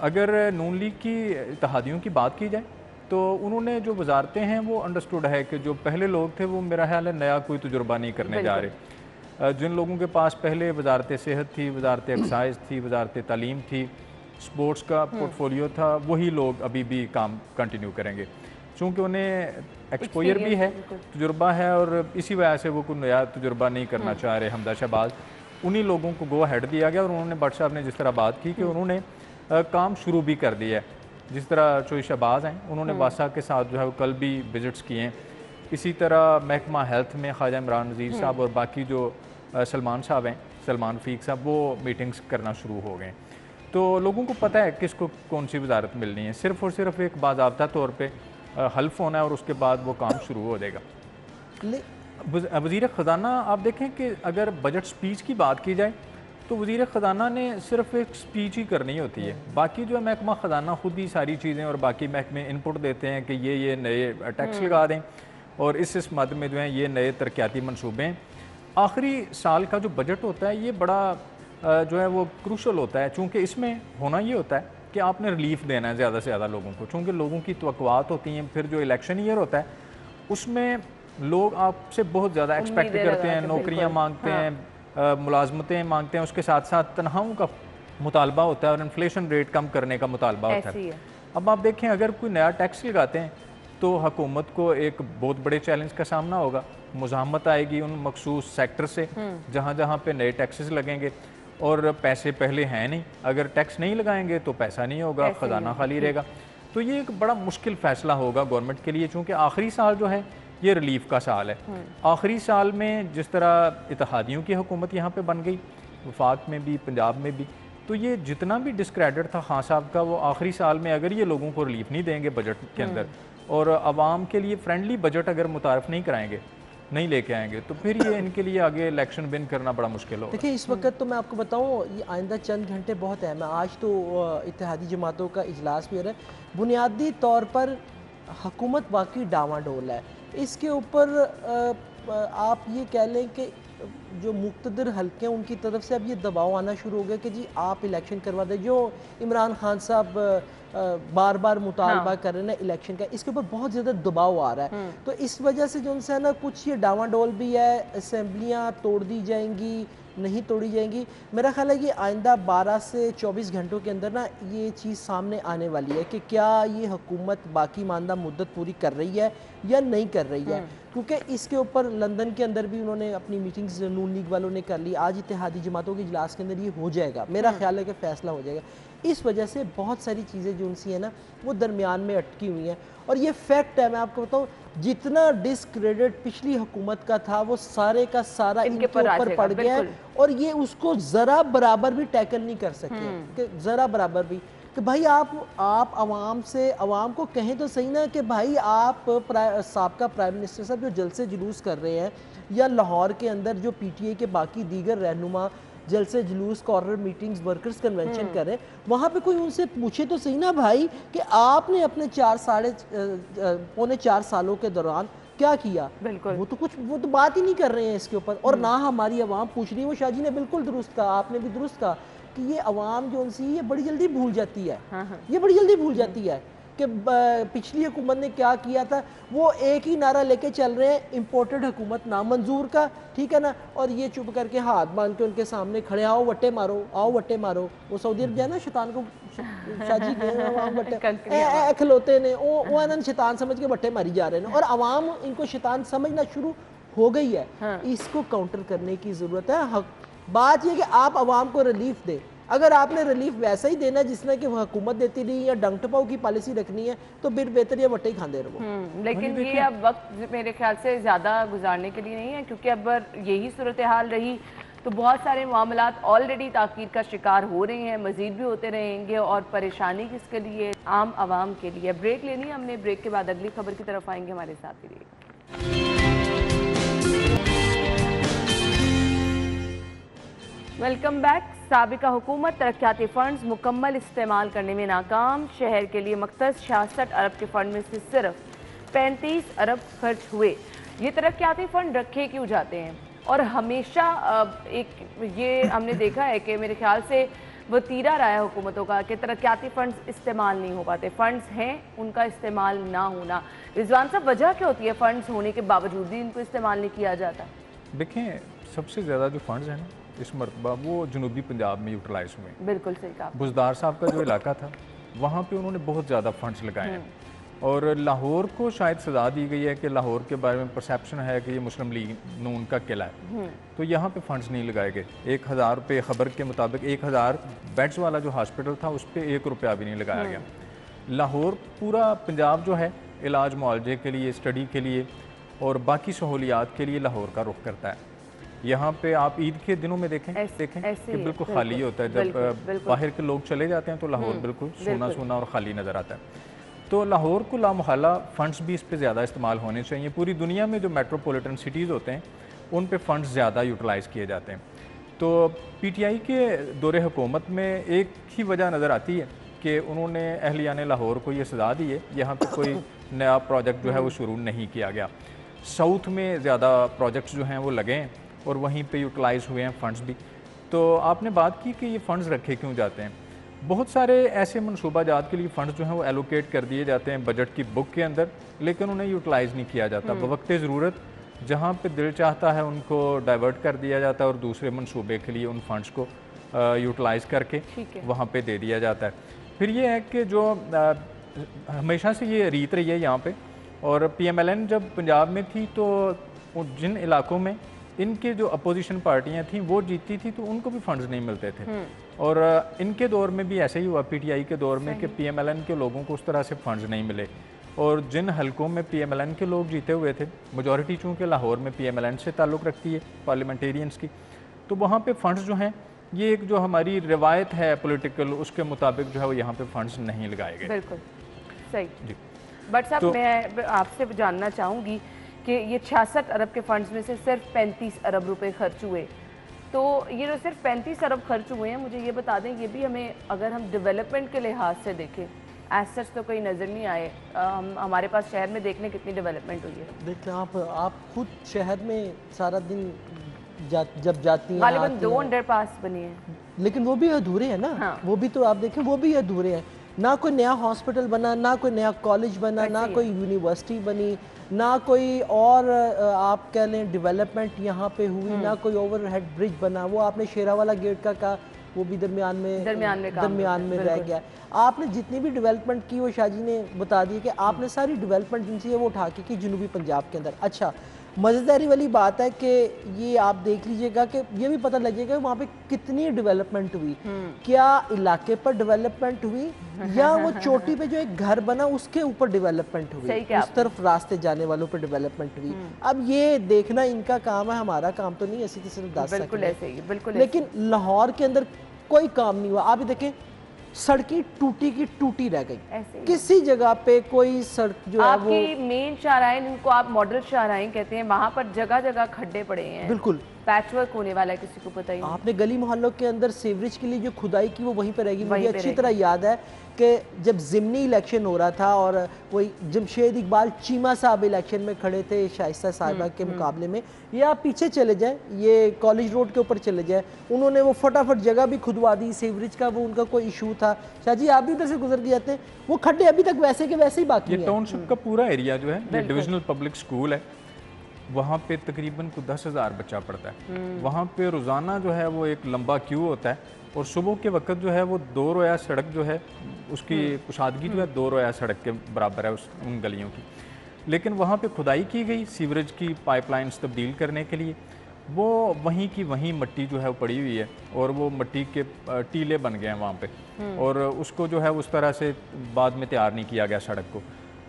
अगर नून लीग की इत्तेहादियों की बात की जाए तो उन्होंने जो वजारतें हैं वो अंडरस्टूड है कि जो पहले लोग थे वो मेरा ख्याल है नया कोई तजुर्बा नहीं करने जा रहे। जिन लोगों के पास पहले वजारत सेहत थी, वजारत एक्साइज थी, वजारत तालीम थी, स्पोर्ट्स का पोर्टफोलियो था, वही लोग अभी भी काम कंटिन्यू करेंगे, चूँकि उन्हें एक्सपोजर भी है, तजुर्बा है, और इसी वजह से वो कोई नया तजुर्बा नहीं करना चाह रहे। हमदा शहबाज, उन्हीं लोगों को गो हेड दिया गया और उन्होंने भट्ट साहब ने जिस तरह बात की कि उन्होंने काम शुरू भी कर दिया है। जिस तरह चोई शहबाज हैं, उन्होंने वासा के साथ जो है वो कल भी विजिट्स किए हैं। इसी तरह महकमा हेल्थ में ख्वाजा इमरान नज़ीर साहब और बाकी जो सलमान साहब हैं, सलमान रफ़ीक साहब, वो मीटिंग्स करना शुरू हो गए। तो लोगों को पता है किसको कौन सी वजारत मिलनी है, सिर्फ़ और सिर्फ एक बाज़ाब्ता तौर पर हल्फ होना है और उसके बाद वो काम शुरू हो जाएगा। वज़ीर ख़जाना आप देखें कि अगर बजट स्पीच की बात की जाए तो वज़ीर ख़जाना ने सिर्फ एक स्पीच ही करनी होती है, बाकी जो है महकमा ख़जाना खुद ही सारी चीज़ें और बाकी महकमे इनपुट देते हैं कि ये नए टैक्स लगा दें और इस मद में जो है ये नए तरक्याती मनसूबे हैं। आखिरी साल का जो बजट होता है ये बड़ा जो है वो क्रूशल होता है, चूँकि इसमें होना ये होता है कि आपने रिलीफ देना है ज़्यादा से ज़्यादा लोगों को, चूँकि लोगों की तवक्कुआत होती हैं। फिर जो इलेक्शन ईयर होता है उसमें लोग आपसे बहुत ज़्यादा एक्सपेक्ट करते हैं, नौकरियाँ मांगते हैं, मुलाजमतें मांगते हैं, उसके साथ साथ तनख्वाहों का मुतालबा होता है और इन्फ्लेशन रेट कम करने का मुतालबा होता है। अब आप देखें, अगर कोई नया टैक्स लगाते हैं तो हुकूमत को एक बहुत बड़े चैलेंज का सामना होगा। मुज़ाहमत आएगी उन मखसूस सेक्टर से जहाँ जहाँ पे नए टैक्सेस लगेंगे, और पैसे पहले हैं नहीं, अगर टैक्स नहीं लगाएंगे तो पैसा नहीं होगा, ख़जाना खाली रहेगा। तो ये एक बड़ा मुश्किल फ़ैसला होगा गवर्नमेंट के लिए, चूँकि आखिरी साल जो है ये रिलीफ का साल है। आखिरी साल में जिस तरह इत्तेहादियों की हुकूमत यहाँ पे बन गई, वफाक में भी, पंजाब में भी, तो ये जितना भी डिस्क्रेडिट था खान साहब का, वो आखिरी साल में अगर ये लोगों को रिलीफ नहीं देंगे बजट के अंदर, और आवाम के लिए फ्रेंडली बजट अगर मुतारफ़ नहीं कराएंगे, नहीं लेके आएंगे, तो फिर ये इनके लिए आगे इलेक्शन विन करना बड़ा मुश्किल होगा। देखिए, इस वक्त तो मैं आपको बताऊं, ये आइंदा चंद घंटे बहुत अहम है। आज तो इत्तेहादी जमातों का इजलास भी हो रहा है। बुनियादी तौर पर हुकूमत वाकई डामाडोल है। इसके ऊपर आप ये कह लें कि जो मुक़्तदर हल्के हैं उनकी तरफ से अब ये दबाव आना शुरू हो गया कि जी आप इलेक्शन करवा दें। जो इमरान खान साहब बार बार मुतालबा कर रहे हैं इलेक्शन का, इसके ऊपर बहुत ज़्यादा दबाव आ रहा है। तो इस वजह से जो उनसे है ना, कुछ ये डावाडोल भी है, असेंबलियाँ तोड़ दी जाएंगी, नहीं तोड़ी जाएंगी। मेरा ख्याल है कि आइंदा 12 से 24 घंटों के अंदर ना ये चीज़ सामने आने वाली है कि क्या ये हुकूमत बाकी मानदा मुद्दत पूरी कर रही है या नहीं कर रही है। क्योंकि इसके ऊपर लंदन के अंदर भी उन्होंने अपनी मीटिंग्स नून लीग वालों ने कर ली। आज इत्तेहादी जमातों के इजलास के अंदर ये हो जाएगा, मेरा ख्याल है कि फ़ैसला हो जाएगा। इस वजह से बहुत सारी चीज़ें जो उनसी है ना, वो दरमियान में अटकी हुई हैं। और ये फैक्ट है, मैं आपको बताऊँ, जितना डिस्क्रेडिट पिछली हुकूमत का था वो सारे का सारा इनके ऊपर पड़ गया है, और ये उसको ज़रा बराबर भी टैकल नहीं कर सके, कि ज़रा बराबर भी कि भाई आप आवाम से, आवाम को कहें तो सही ना कि भाई आप साबका प्राइम मिनिस्टर साहब जो जलसे जुलूस कर रहे हैं, या लाहौर के अंदर जो PTI के बाकी दीगर रहनुमा जलसे जुलूस, कॉर्नर मीटिंग्स, वर्कर्स कन्वेंशन कर रहे हैं, वहाँ पे कोई उनसे पूछे तो सही ना भाई कि आपने अपने पौने 4 सालों के दौरान क्या किया। वो तो बात ही नहीं कर रहे हैं इसके ऊपर। और ना हमारी आवाम पूछ रही है। वो शाहजी ने बिल्कुल दुरुस्त कहा, आपने भी दुरुस्त कहा कि ये आवाम जो उनसी ये बड़ी जल्दी भूल जाती है। ये बड़ी जल्दी भूल जाती है कि पिछली हुकूमत ने क्या किया था। वो एक ही नारा लेके चल रहे हैं, इम्पोर्टेड हुकूमत नामंजूर का, ठीक है ना, और ये चुप करके हाथ बांध के उनके सामने खड़े, आओ वट्टे मारो, आओ वट्टे मारो। वो सऊदी अरब जाए ना, शैतान को शाजी के खलोते ने वो आनंद शैतान समझ के वट्टे मारी जा रहे हैं, और आवाम इनको शैतान समझना शुरू हो गई है। इसको काउंटर करने की ज़रूरत है। बात ये कि आप आवाम को रिलीफ दें। अगर आपने रिलीफ वैसा ही देना जिसने कि हुकूमत देती रही, या डंग टपाओ की पॉलिसी रखनी है, तो फिर बेहतर ये वट्टे ही खाते रहो। लेकिन ये अब वक्त मेरे ख्याल से ज़्यादा गुजारने के लिए नहीं है, क्योंकि अब यही सूरत हाल रही तो बहुत सारे मामलात ऑलरेडी ताकीर का शिकार हो रहे हैं, मज़ीद भी होते रहेंगे, और परेशानी किसके लिए, आम आवाम के लिए। ब्रेक लेनी है हमने, ब्रेक के बाद अगली खबर की तरफ आएंगे, हमारे साथ ही रहिए। Welcome back. साबिका हुकूमत तरक्याती फ़ंड्स मुकम्मल इस्तेमाल करने में नाकाम। शहर के लिए मख्तस 66 अरब के फ़ंड में से सिर्फ 35 अरब खर्च हुए। ये तरक्याती फ़ंड रखे क्यों जाते हैं? और हमेशा एक ये हमने देखा है कि मेरे ख्याल से वतीरा रहा है हुकूमतों का कि तरक्याती फ़ंड्स इस्तेमाल नहीं हो पाते। फ़ंड्स हैं, उनका इस्तेमाल ना होना। रिजवान साहब, वजह क्या होती है फ़ंड्स होने के बावजूद भी इनको इस्तेमाल नहीं किया जाता? देखें, सबसे ज़्यादा जो फ़ंड्स हैं ना इस मरतबा वो जनूबी पंजाब में यूटिलाइज हुए। बिल्कुल सही कहा। बुज़दार साहब का जो इलाका था वहाँ पे उन्होंने बहुत ज़्यादा फंड्स लगाए हैं, और लाहौर को शायद सज़ा दी गई है कि लाहौर के बारे में परसेप्शन है कि ये मुस्लिम लीग नून का किला है, तो यहाँ पे फंड्स नहीं लगाए गए। 1000 रुपये, खबर के मुताबिक 1000 बेड्स वाला जो हॉस्पिटल था उस पर 1 रुपया भी नहीं लगाया गया। लाहौर, पूरा पंजाब जो है इलाज मुआवजे के लिए, स्टडी के लिए और बाकी सहूलियात के लिए लाहौर का रुख करता है। यहाँ पे आप ईद के दिनों में देखें कि बिल्कुल खाली होता है। जब बाहर के लोग चले जाते हैं तो लाहौर बिल्कुल सूना सूना और खाली नज़र आता है। तो लाहौर को लामहला फ़ंड्स भी इस पे ज़्यादा इस्तेमाल होने चाहिए। पूरी दुनिया में जो मेट्रोपॉलिटन सिटीज़ होते हैं उन पे फ़ंड्स ज़्यादा यूटिलाइज़ किए जाते हैं। तो PTI के दौरे हुकूमत में एक ही वजह नज़र आती है कि उन्होंने अहलियान लाहौर को ये सज़ा दी है, यहाँ पर कोई नया प्रोजेक्ट जो है वो शुरू नहीं किया गया। साउथ में ज़्यादा प्रोजेक्ट्स जो हैं वो लगे हैं और वहीं पे यूटिलाइज़ हुए हैं फ़ंड्स भी। तो आपने बात की कि ये फ़ंड्स रखे क्यों जाते हैं। बहुत सारे ऐसे मनसूबाजात के लिए फ़ंड्स जो हैं वो एलोकेट कर दिए जाते हैं बजट की बुक के अंदर, लेकिन उन्हें यूटिलाइज़ नहीं किया जाता। बवक्त ज़रूरत जहाँ पे दिल चाहता है उनको डाइवर्ट कर दिया जाता है और दूसरे मनसूबे के लिए उन फ़ंड्स को यूटिलाइज़ करके वहाँ पे दे दिया जाता है। फिर ये है कि जो हमेशा से ये रीत रही है यहाँ पे और PMLN जब पंजाब में थी तो जिन इलाकों में इनके जो अपोजिशन पार्टियां थी वो जीतती थी तो उनको भी फंड्स नहीं मिलते थे। और इनके दौर में भी ऐसे ही हुआ, PTI के दौर में, कि PMLN के लोगों को उस तरह से फंड्स नहीं मिले। और जिन हलकों में PMLN के लोग जीते हुए थे, मेजॉरिटी चूँकि लाहौर में PMLN से ताल्लुक़ रखती है पार्लियामेंटेरियंस की, तो वहाँ पे फंड्स जो हैं, ये एक जो हमारी रिवायत है पॉलिटिकल, उसके मुताबिक जो है वो यहाँ पे फंड्स नहीं लगाए गए। बिल्कुल सही जी। बट साहब तो, मैं आपसे जानना चाहूँगी कि ये 66 अरब के फंड्स में से सिर्फ 35 अरब रुपए खर्च हुए, तो ये जो सिर्फ 35 अरब खर्च हुए हैं, मुझे ये बता दें, ये भी हमें अगर हम डेवलपमेंट के लिहाज से देखें, एज सच तो कोई नज़र नहीं आए। हमारे पास शहर में देखने कितनी डेवलपमेंट हुई है। देखिए आप खुद शहर में सारा दिन जब जाती हैं, गालिबन 2 अंडरपास बनी है, लेकिन वो भी अधूरे हैं ना। हाँ। वो भी तो आप देखें, वो भी अधूरे हैं। ना कोई नया हॉस्पिटल बना, ना कोई नया कॉलेज बना, ना कोई यूनिवर्सिटी बनी, ना कोई और आप कह लें डेवलपमेंट यहाँ पे हुई, ना कोई ओवरहेड ब्रिज बना। वो आपने शेरावाला गेट का कहा, वो भी दरमियान में रह गया। आपने जितनी भी डेवलपमेंट की, वो शाहजी ने बता दी कि आपने सारी डेवलपमेंट जिनसे है वो उठा के की जनूबी पंजाब के अंदर। अच्छा, मज़ेदारी वाली बात है कि ये आप देख लीजिएगा कि ये भी पता लगेगा वहाँ पे कितनी डेवलपमेंट हुई, क्या इलाके पर डेवलपमेंट हुई या वो चोटी पे जो एक घर बना उसके ऊपर डेवलपमेंट हुई, उस तरफ रास्ते जाने वालों पर डेवलपमेंट हुई। अब ये देखना इनका काम है, हमारा काम तो नहीं ऐसी किसी बता सकते। लेकिन लाहौर के अंदर कोई काम नहीं हुआ। आप देखें, सड़कें टूटी की टूटी रह गई, किसी जगह पे कोई सड़क जो है वो मेन शाहराइन, उनको आप मॉडल शाहराइन कहते हैं, वहाँ पर जगह जगह खड्डे पड़े हैं, बिल्कुल पैचवर्क होने वाला है, किसी को पता ही नहीं। आपने गली मोहल्लों के अंदर सीवरेज के लिए जो खुदाई की वो वहीं पर रहेगी। मुझे अच्छी तरह याद है कि जब ज़िमनी इलेक्शन हो रहा था और वही जमशेद इकबाल चीमा साहब इलेक्शन में खड़े थे शाइस्ता साहिबा के मुकाबले में, ये आप पीछे चले जाएं, ये कॉलेज रोड के ऊपर चले जाएं, उन्होंने वो फटाफट जगह भी खुदवा दी, सीवरेज का वो उनका कोई इशू था। शाहजी आप भी उधर से गुजर के जाते हैं, वो खड्डे अभी तक वैसे के वैसे ही बाकी हैं। ये टाउनशिप का पूरा एरिया जो है, ये डिविजनल पब्लिक स्कूल है, वहाँ पे तकरीबन को 10,000 बच्चा पढ़ता है। वहाँ पे रोज़ाना जो है वो एक लंबा क्यू होता है और सुबह के वक्त जो है वो 2 रोया सड़क जो है उसकी कुशादगी जो है 2 रोया सड़क के बराबर है उन गलियों की। लेकिन वहाँ पे खुदाई की गई सीवरेज की पाइपलाइंस तब्दील करने के लिए, वो वहीं की वहीं मिट्टी जो है वो पड़ी हुई है और वो मिट्टी के टीले बन गए हैं वहाँ पे, और उसको जो है उस तरह से बाद में तैयार नहीं किया गया सड़क को।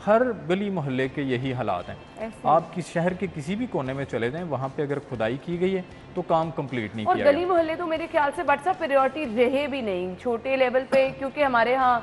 हर गली मोहल्ले के यही हालात हैं। आप किस शहर के किसी भी कोने में चले जाएं, वहाँ पे अगर खुदाई की गई है तो काम कंप्लीट नहीं किया गया। और गली मोहल्ले तो मेरे ख्याल से व्हाट्सएप प्रायोरिटी रहे भी नहीं छोटे लेवल पे, क्योंकि हमारे यहाँ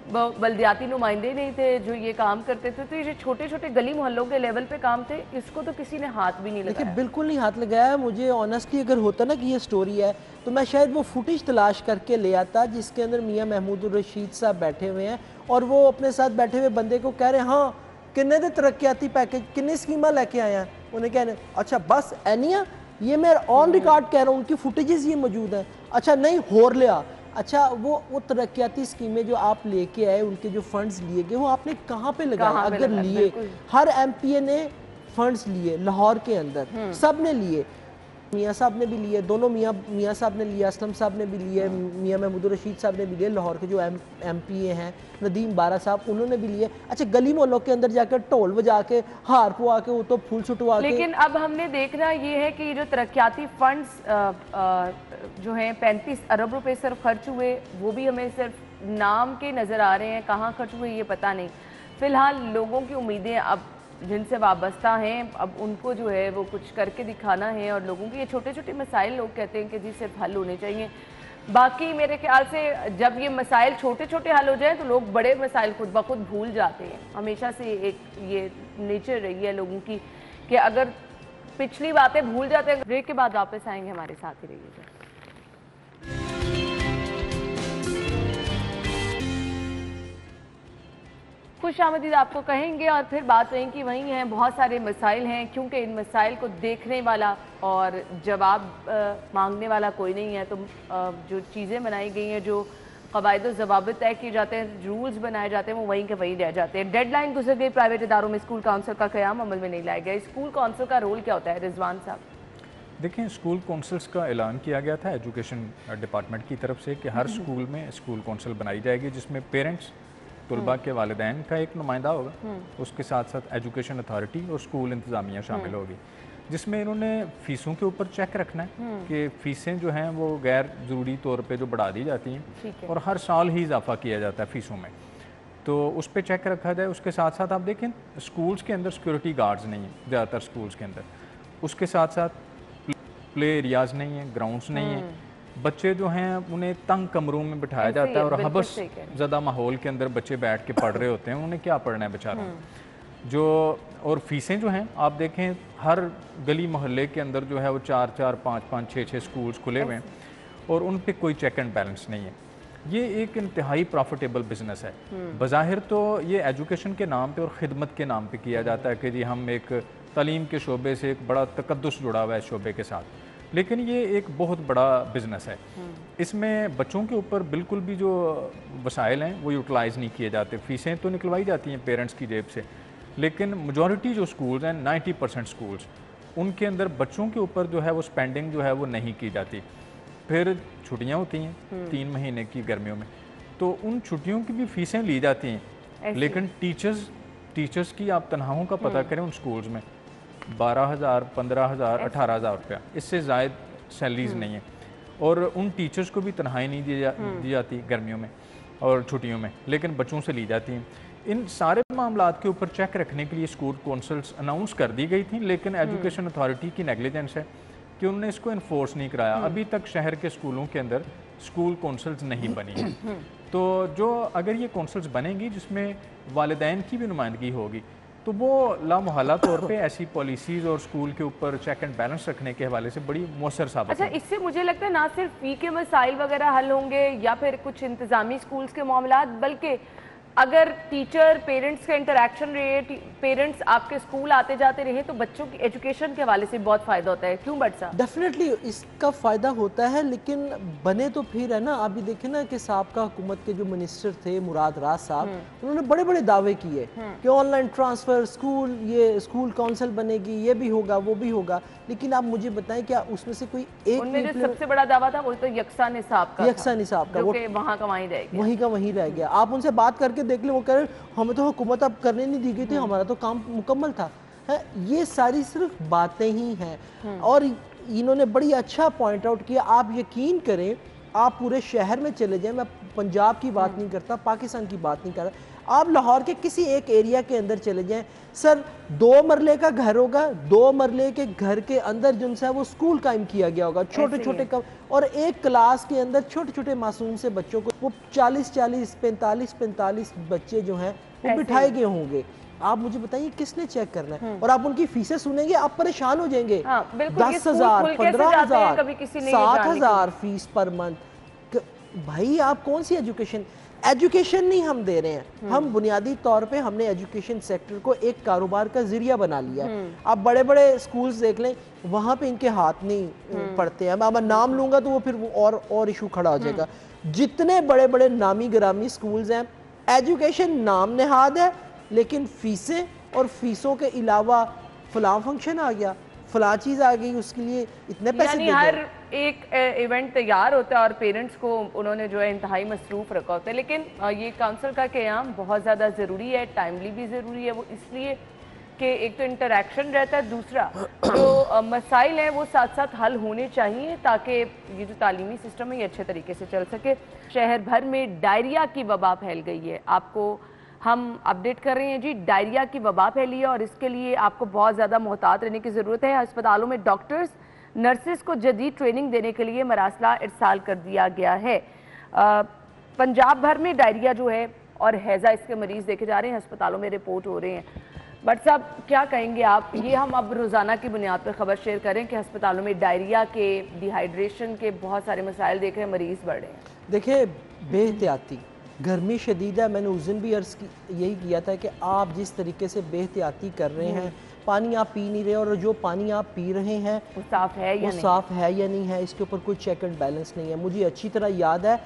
बल्दियाती नुमाइंदे नहीं थे जो ये काम करते थे, तो ये छोटे छोटे गली मोहल्लों के लेवल पे काम थे, इसको तो किसी ने हाथ भी नहीं लगाया। बिल्कुल नहीं हाथ लगाया। मुझे ऑनेस्टली अगर होता ना कि ये स्टोरी है तो मैं शायद वो फुटेज तलाश करके ले आता जिसके अंदर मियाँ महमूद रशीद साहब बैठे हुए हैं और वो अपने साथ बैठे हुए बंदे को कह रहे हैं, हाँ किन्ने दे तरक्याती पैकेज, किन्ने स्कीमा लेके आए हैं। उन्हें कह रहे अच्छा बस एनिया, ये मैं ऑन रिकॉर्ड कह रहा हूँ, उनकी फुटेजेस ये मौजूद हैं। अच्छा नहीं होर लिया, अच्छा वो तरक्याती स्कीमें जो आप लेके आए, उनके जो फंड्स लिए गए वो आपने कहाँ पे लगाए? अगर लिए, हर एमपीए ने फंड्स लिए लाहौर के अंदर, सब ने लिए, मियाँ साहब ने भी लिए, दोनों मियाँ साहब ने लिया, असलम साहब ने भी लिए, मियाँ महमूद रशीद साहब ने भी लिए, लाहौर के जो एमपीए हैं नदीम बारा साहब उन्होंने भी लिए। अच्छा गली मोहल्लों के अंदर जाकर ढोल बजा के, हार पुआ के, वो तो फूल छुटवा के। लेकिन अब हमने देखना ये है कि जो तरक्याती फंड्स जो हैं 35 अरब रुपए सिर्फ खर्च हुए, वो भी हमें सिर्फ नाम के नज़र आ रहे हैं, कहाँ खर्च हुए ये पता नहीं। फ़िलहाल लोगों की उम्मीदें अब जिनसे वाबस्ता हैं, अब उनको जो है वो कुछ करके दिखाना है, और लोगों के ये छोटे छोटे मसाइल लोग कहते हैं कि जी सिर्फ हल होने चाहिए। बाकी मेरे ख्याल से जब ये मसाइल छोटे छोटे हल हो जाए तो लोग बड़े मसाइल खुद ब खुद भूल जाते हैं। हमेशा से एक ये नेचर रही है लोगों की कि अगर पिछली बातें भूल जाते हैं। ब्रेक के बाद वापस आएंगे, हमारे साथ ही रहिएगा। खुश आमदीद आपको कहेंगे और फिर बात रही कि वहीं हैं, बहुत सारे मसाइल हैं, क्योंकि इन मसाइल को देखने वाला और जवाब मांगने वाला कोई नहीं है। तो जो चीज़ें बनाई गई हैं, जो क़वाइद व ज़वाबित तय किए जाते हैं, रूल्स बनाए जाते हैं, वो वहीं के वहीं रह जाते हैं। डेडलाइन गुजर गई, प्राइवेट इदारों में स्कूल काउंसिल का क़याम अमल में नहीं लाया गया। स्कूल काउंसिल का रोल क्या होता है रिजवान साहब? देखें, स्कूल काउंसिल्स का ऐलान किया गया था एजुकेशन डिपार्टमेंट की तरफ से कि हर स्कूल में स्कूल काउंसिल बनाई जाएगी जिसमें पेरेंट्स, तुलबा के वालिदैन का एक नुमाइंदा होगा, उसके साथ साथ एजुकेशन अथॉरिटी और स्कूल इंतज़ामिया शामिल होगी, जिसमें इन्होंने फ़ीसों के ऊपर चेक रखना है कि फ़ीसें जो हैं वो गैर ज़रूरी तौर पे जो बढ़ा दी जाती हैं और हर साल ही इजाफा किया जाता है फ़ीसों में, तो उस पर चेक रखा जाए। उसके साथ साथ आप देखें स्कूल्स के अंदर सिक्योरिटी गार्ड्स नहीं हैं ज़्यादातर स्कूल्स के अंदर, उसके साथ साथ प्ले एरियाज़ नहीं हैं, ग्राउंड्स नहीं हैं, बच्चे जो हैं उन्हें तंग कमरों में बिठाया जाता है और हबस ज़्यादा माहौल के अंदर बच्चे बैठ के पढ़ रहे होते हैं, उन्हें क्या पढ़ना है बेचारों जो। और फीसें जो हैं आप देखें हर गली मोहल्ले के अंदर जो है वो 4-4, 5-5, 6-6 स्कूल्स खुले हुए हैं और उन पे कोई चेक एंड बैलेंस नहीं है। ये एक इंतहाई प्रॉफिटेबल बिजनेस है। बज़ाहिर तो ये एजुकेशन के नाम पे और ख़िदमत के नाम पे किया जाता है कि जी हम एक तालीम के शोबे से एक बड़ा तकद्दुस जुड़ा हुआ है इस शोबे के साथ, लेकिन ये एक बहुत बड़ा बिजनेस है। इसमें बच्चों के ऊपर बिल्कुल भी जो वसाइल हैं वो यूटिलाइज़ नहीं किए जाते। फ़ीसें तो निकलवाई जाती हैं पेरेंट्स की जेब से, लेकिन मेजॉरिटी जो स्कूल्स हैं 90% स्कूल्स उनके अंदर बच्चों के ऊपर जो है वो स्पेंडिंग जो है वो नहीं की जाती। फिर छुट्टियां होती हैं 3 महीने की गर्मियों में, तो उन छुट्टियों की भी फ़ीसें ली जाती हैं, लेकिन टीचर्स की आप तनख्वाहों का पता करें उन स्कूल्स में 12,000, 15,000, 18,000 रुपया, इससे ज़ायद सैलरीज नहीं है। और उन टीचर्स को भी तनख्वाही नहीं दी जाती गर्मियों में और छुट्टियों में, लेकिन बच्चों से ली जाती हैं। इन सारे मामलात के ऊपर चेक रखने के लिए स्कूल कौंसल्स अनाउंस कर दी गई थी, लेकिन एजुकेशन अथॉरिटी की नेग्लिजेंस है कि उन्होंने इसको इन्फोर्स नहीं कराया। अभी तक शहर के स्कूलों के अंदर स्कूल कौंसल्स नहीं बनी। तो जो अगर ये कौंसल्स बनेंगी जिसमें वालिदैन की भी नुमाइंदगी होगी, तो वो लामहला तौर पे ऐसी पॉलिसीज़ और स्कूल के ऊपर चेक एंड बैलेंस रखने के हवाले से बड़ी मौसर साबित अच्छा, इससे मुझे लगता है ना सिर्फ फ़ी के मसाइल वगैरह हल होंगे या फिर कुछ इंतज़ामी स्कूल्स के मामलात, बल्कि अगर टीचर पेरेंट्स का इंटरेक्शन रहे, पेरेंट्स आपके स्कूल आते जाते रहे, तो बच्चों की एजुकेशन के हवाले से बहुत फ़ायदा होता है। क्यों बट साहब? डेफिनेटली इसका फ़ायदा होता है, लेकिन बने तो फिर है ना। आप भी देखें ना कि साबका हुकूमत के जो मिनिस्टर थे मुराद राज साहब, उन्होंने बड़े बड़े दावे किए कि ऑनलाइन ट्रांसफ़र स्कूल, ये स्कूल काउंसिल बनेगी, ये भी होगा वो भी होगा, लेकिन आप मुझे बताएं क्या उसमें से कोई एक उनमें जो सबसे बड़ा दावा था वो तो यकसा निसाब का, वो वहाँ का वहीं रह गया, वहीं का वहीं रह गया। आप उनसे बात करके देख ले, वो कह रहे हमें तो हुकूमत अब करने नहीं दी गई थी, हमारा तो काम मुकम्मल था। ये सारी सिर्फ बातें ही हैं। और इन्होंने बड़ी अच्छा पॉइंट आउट किया। आप यकीन करें, आप पूरे शहर में चले जाएं, मैं पंजाब की बात नहीं करता, पाकिस्तान की बात नहीं कर रहा, आप लाहौर के किसी एक एरिया के अंदर चले जाएं, सर 2 मरले का घर होगा, 2 मरले के घर के अंदर जो है वो स्कूल कायम किया गया होगा, छोटे छोटे कम, और एक क्लास के अंदर छोटे छोटे मासूम से बच्चों को वो 40-40, 45-45 बच्चे जो हैं वो बिठाए गए होंगे। आप मुझे बताइए किसने चेक करना है? और आप उनकी फीसें सुनेंगे, आप परेशान हो जाएंगे। 10,000, 15,000, 7,000 फीस पर मंथ। भाई आप कौन सी एजुकेशन नहीं हम दे रहे हैं, हम बुनियादी तौर पे हमने एजुकेशन सेक्टर को एक कारोबार का जरिया बना लिया है। आप बड़े बड़े स्कूल्स देख लें, वहाँ पे इनके हाथ नहीं पड़ते हैं। मैं नाम लूँगा तो वो फिर वो और इशू खड़ा हो जाएगा। जितने बड़े बड़े नामी गिरामी स्कूल्स हैं, एजुकेशन नाम नेहाद है, लेकिन फीसें और फीसों के अलावा फलां फंक्शन आ गया, फलां चीज़ आ गई, उसके लिए इतने पैसे यानी हर एक इवेंट तैयार होता है और पेरेंट्स को उन्होंने जो है इंतहाई मसरूफ़ रखा होता है। लेकिन ये काउंसिल का क़याम बहुत ज़्यादा ज़रूरी है, टाइमली भी ज़रूरी है। वो इसलिए कि एक तो इंटरेक्शन रहता है, दूसरा जो मसाइल हैं वो साथ साथ हल होने चाहिए ताकि ये जो तालीमी सिस्टम है ये अच्छे तरीके से चल सके। शहर भर में डायरिया की वबा फैल गई है, आपको हम अपडेट कर रहे हैं जी। डायरिया की वबा फैली है और इसके लिए आपको बहुत ज़्यादा मोहतात रहने की ज़रूरत है। अस्पतालों में डॉक्टर्स नर्सेस को जदीद ट्रेनिंग देने के लिए मरासला इरसाल कर दिया गया है। पंजाब भर में डायरिया जो है और हैज़ा इसके मरीज़ देखे जा रहे हैं, अस्पतालों में रिपोर्ट हो रहे हैं। बट साहब क्या कहेंगे आप? ये हम अब रोज़ाना की बुनियाद पर ख़बर शेयर करें कि अस्पतालों में डायरिया के, डिहाइड्रेशन के बहुत सारे मसाइल देख रहे हैं, मरीज़ बढ़ रहे हैं। देखिए बेहतियाती, गर्मी शदीद है, मैंने उस दिन भी अर्ज़ यही किया था कि आप जिस तरीके से बेहतियाती कर रहे हैं, पानी आप पी नहीं रहे, और जो पानी आप पी रहे हैं वो साफ़ है या नहीं, साफ़ है या नहीं है, इसके ऊपर कोई चेक एंड बैलेंस नहीं है। मुझे अच्छी तरह याद है,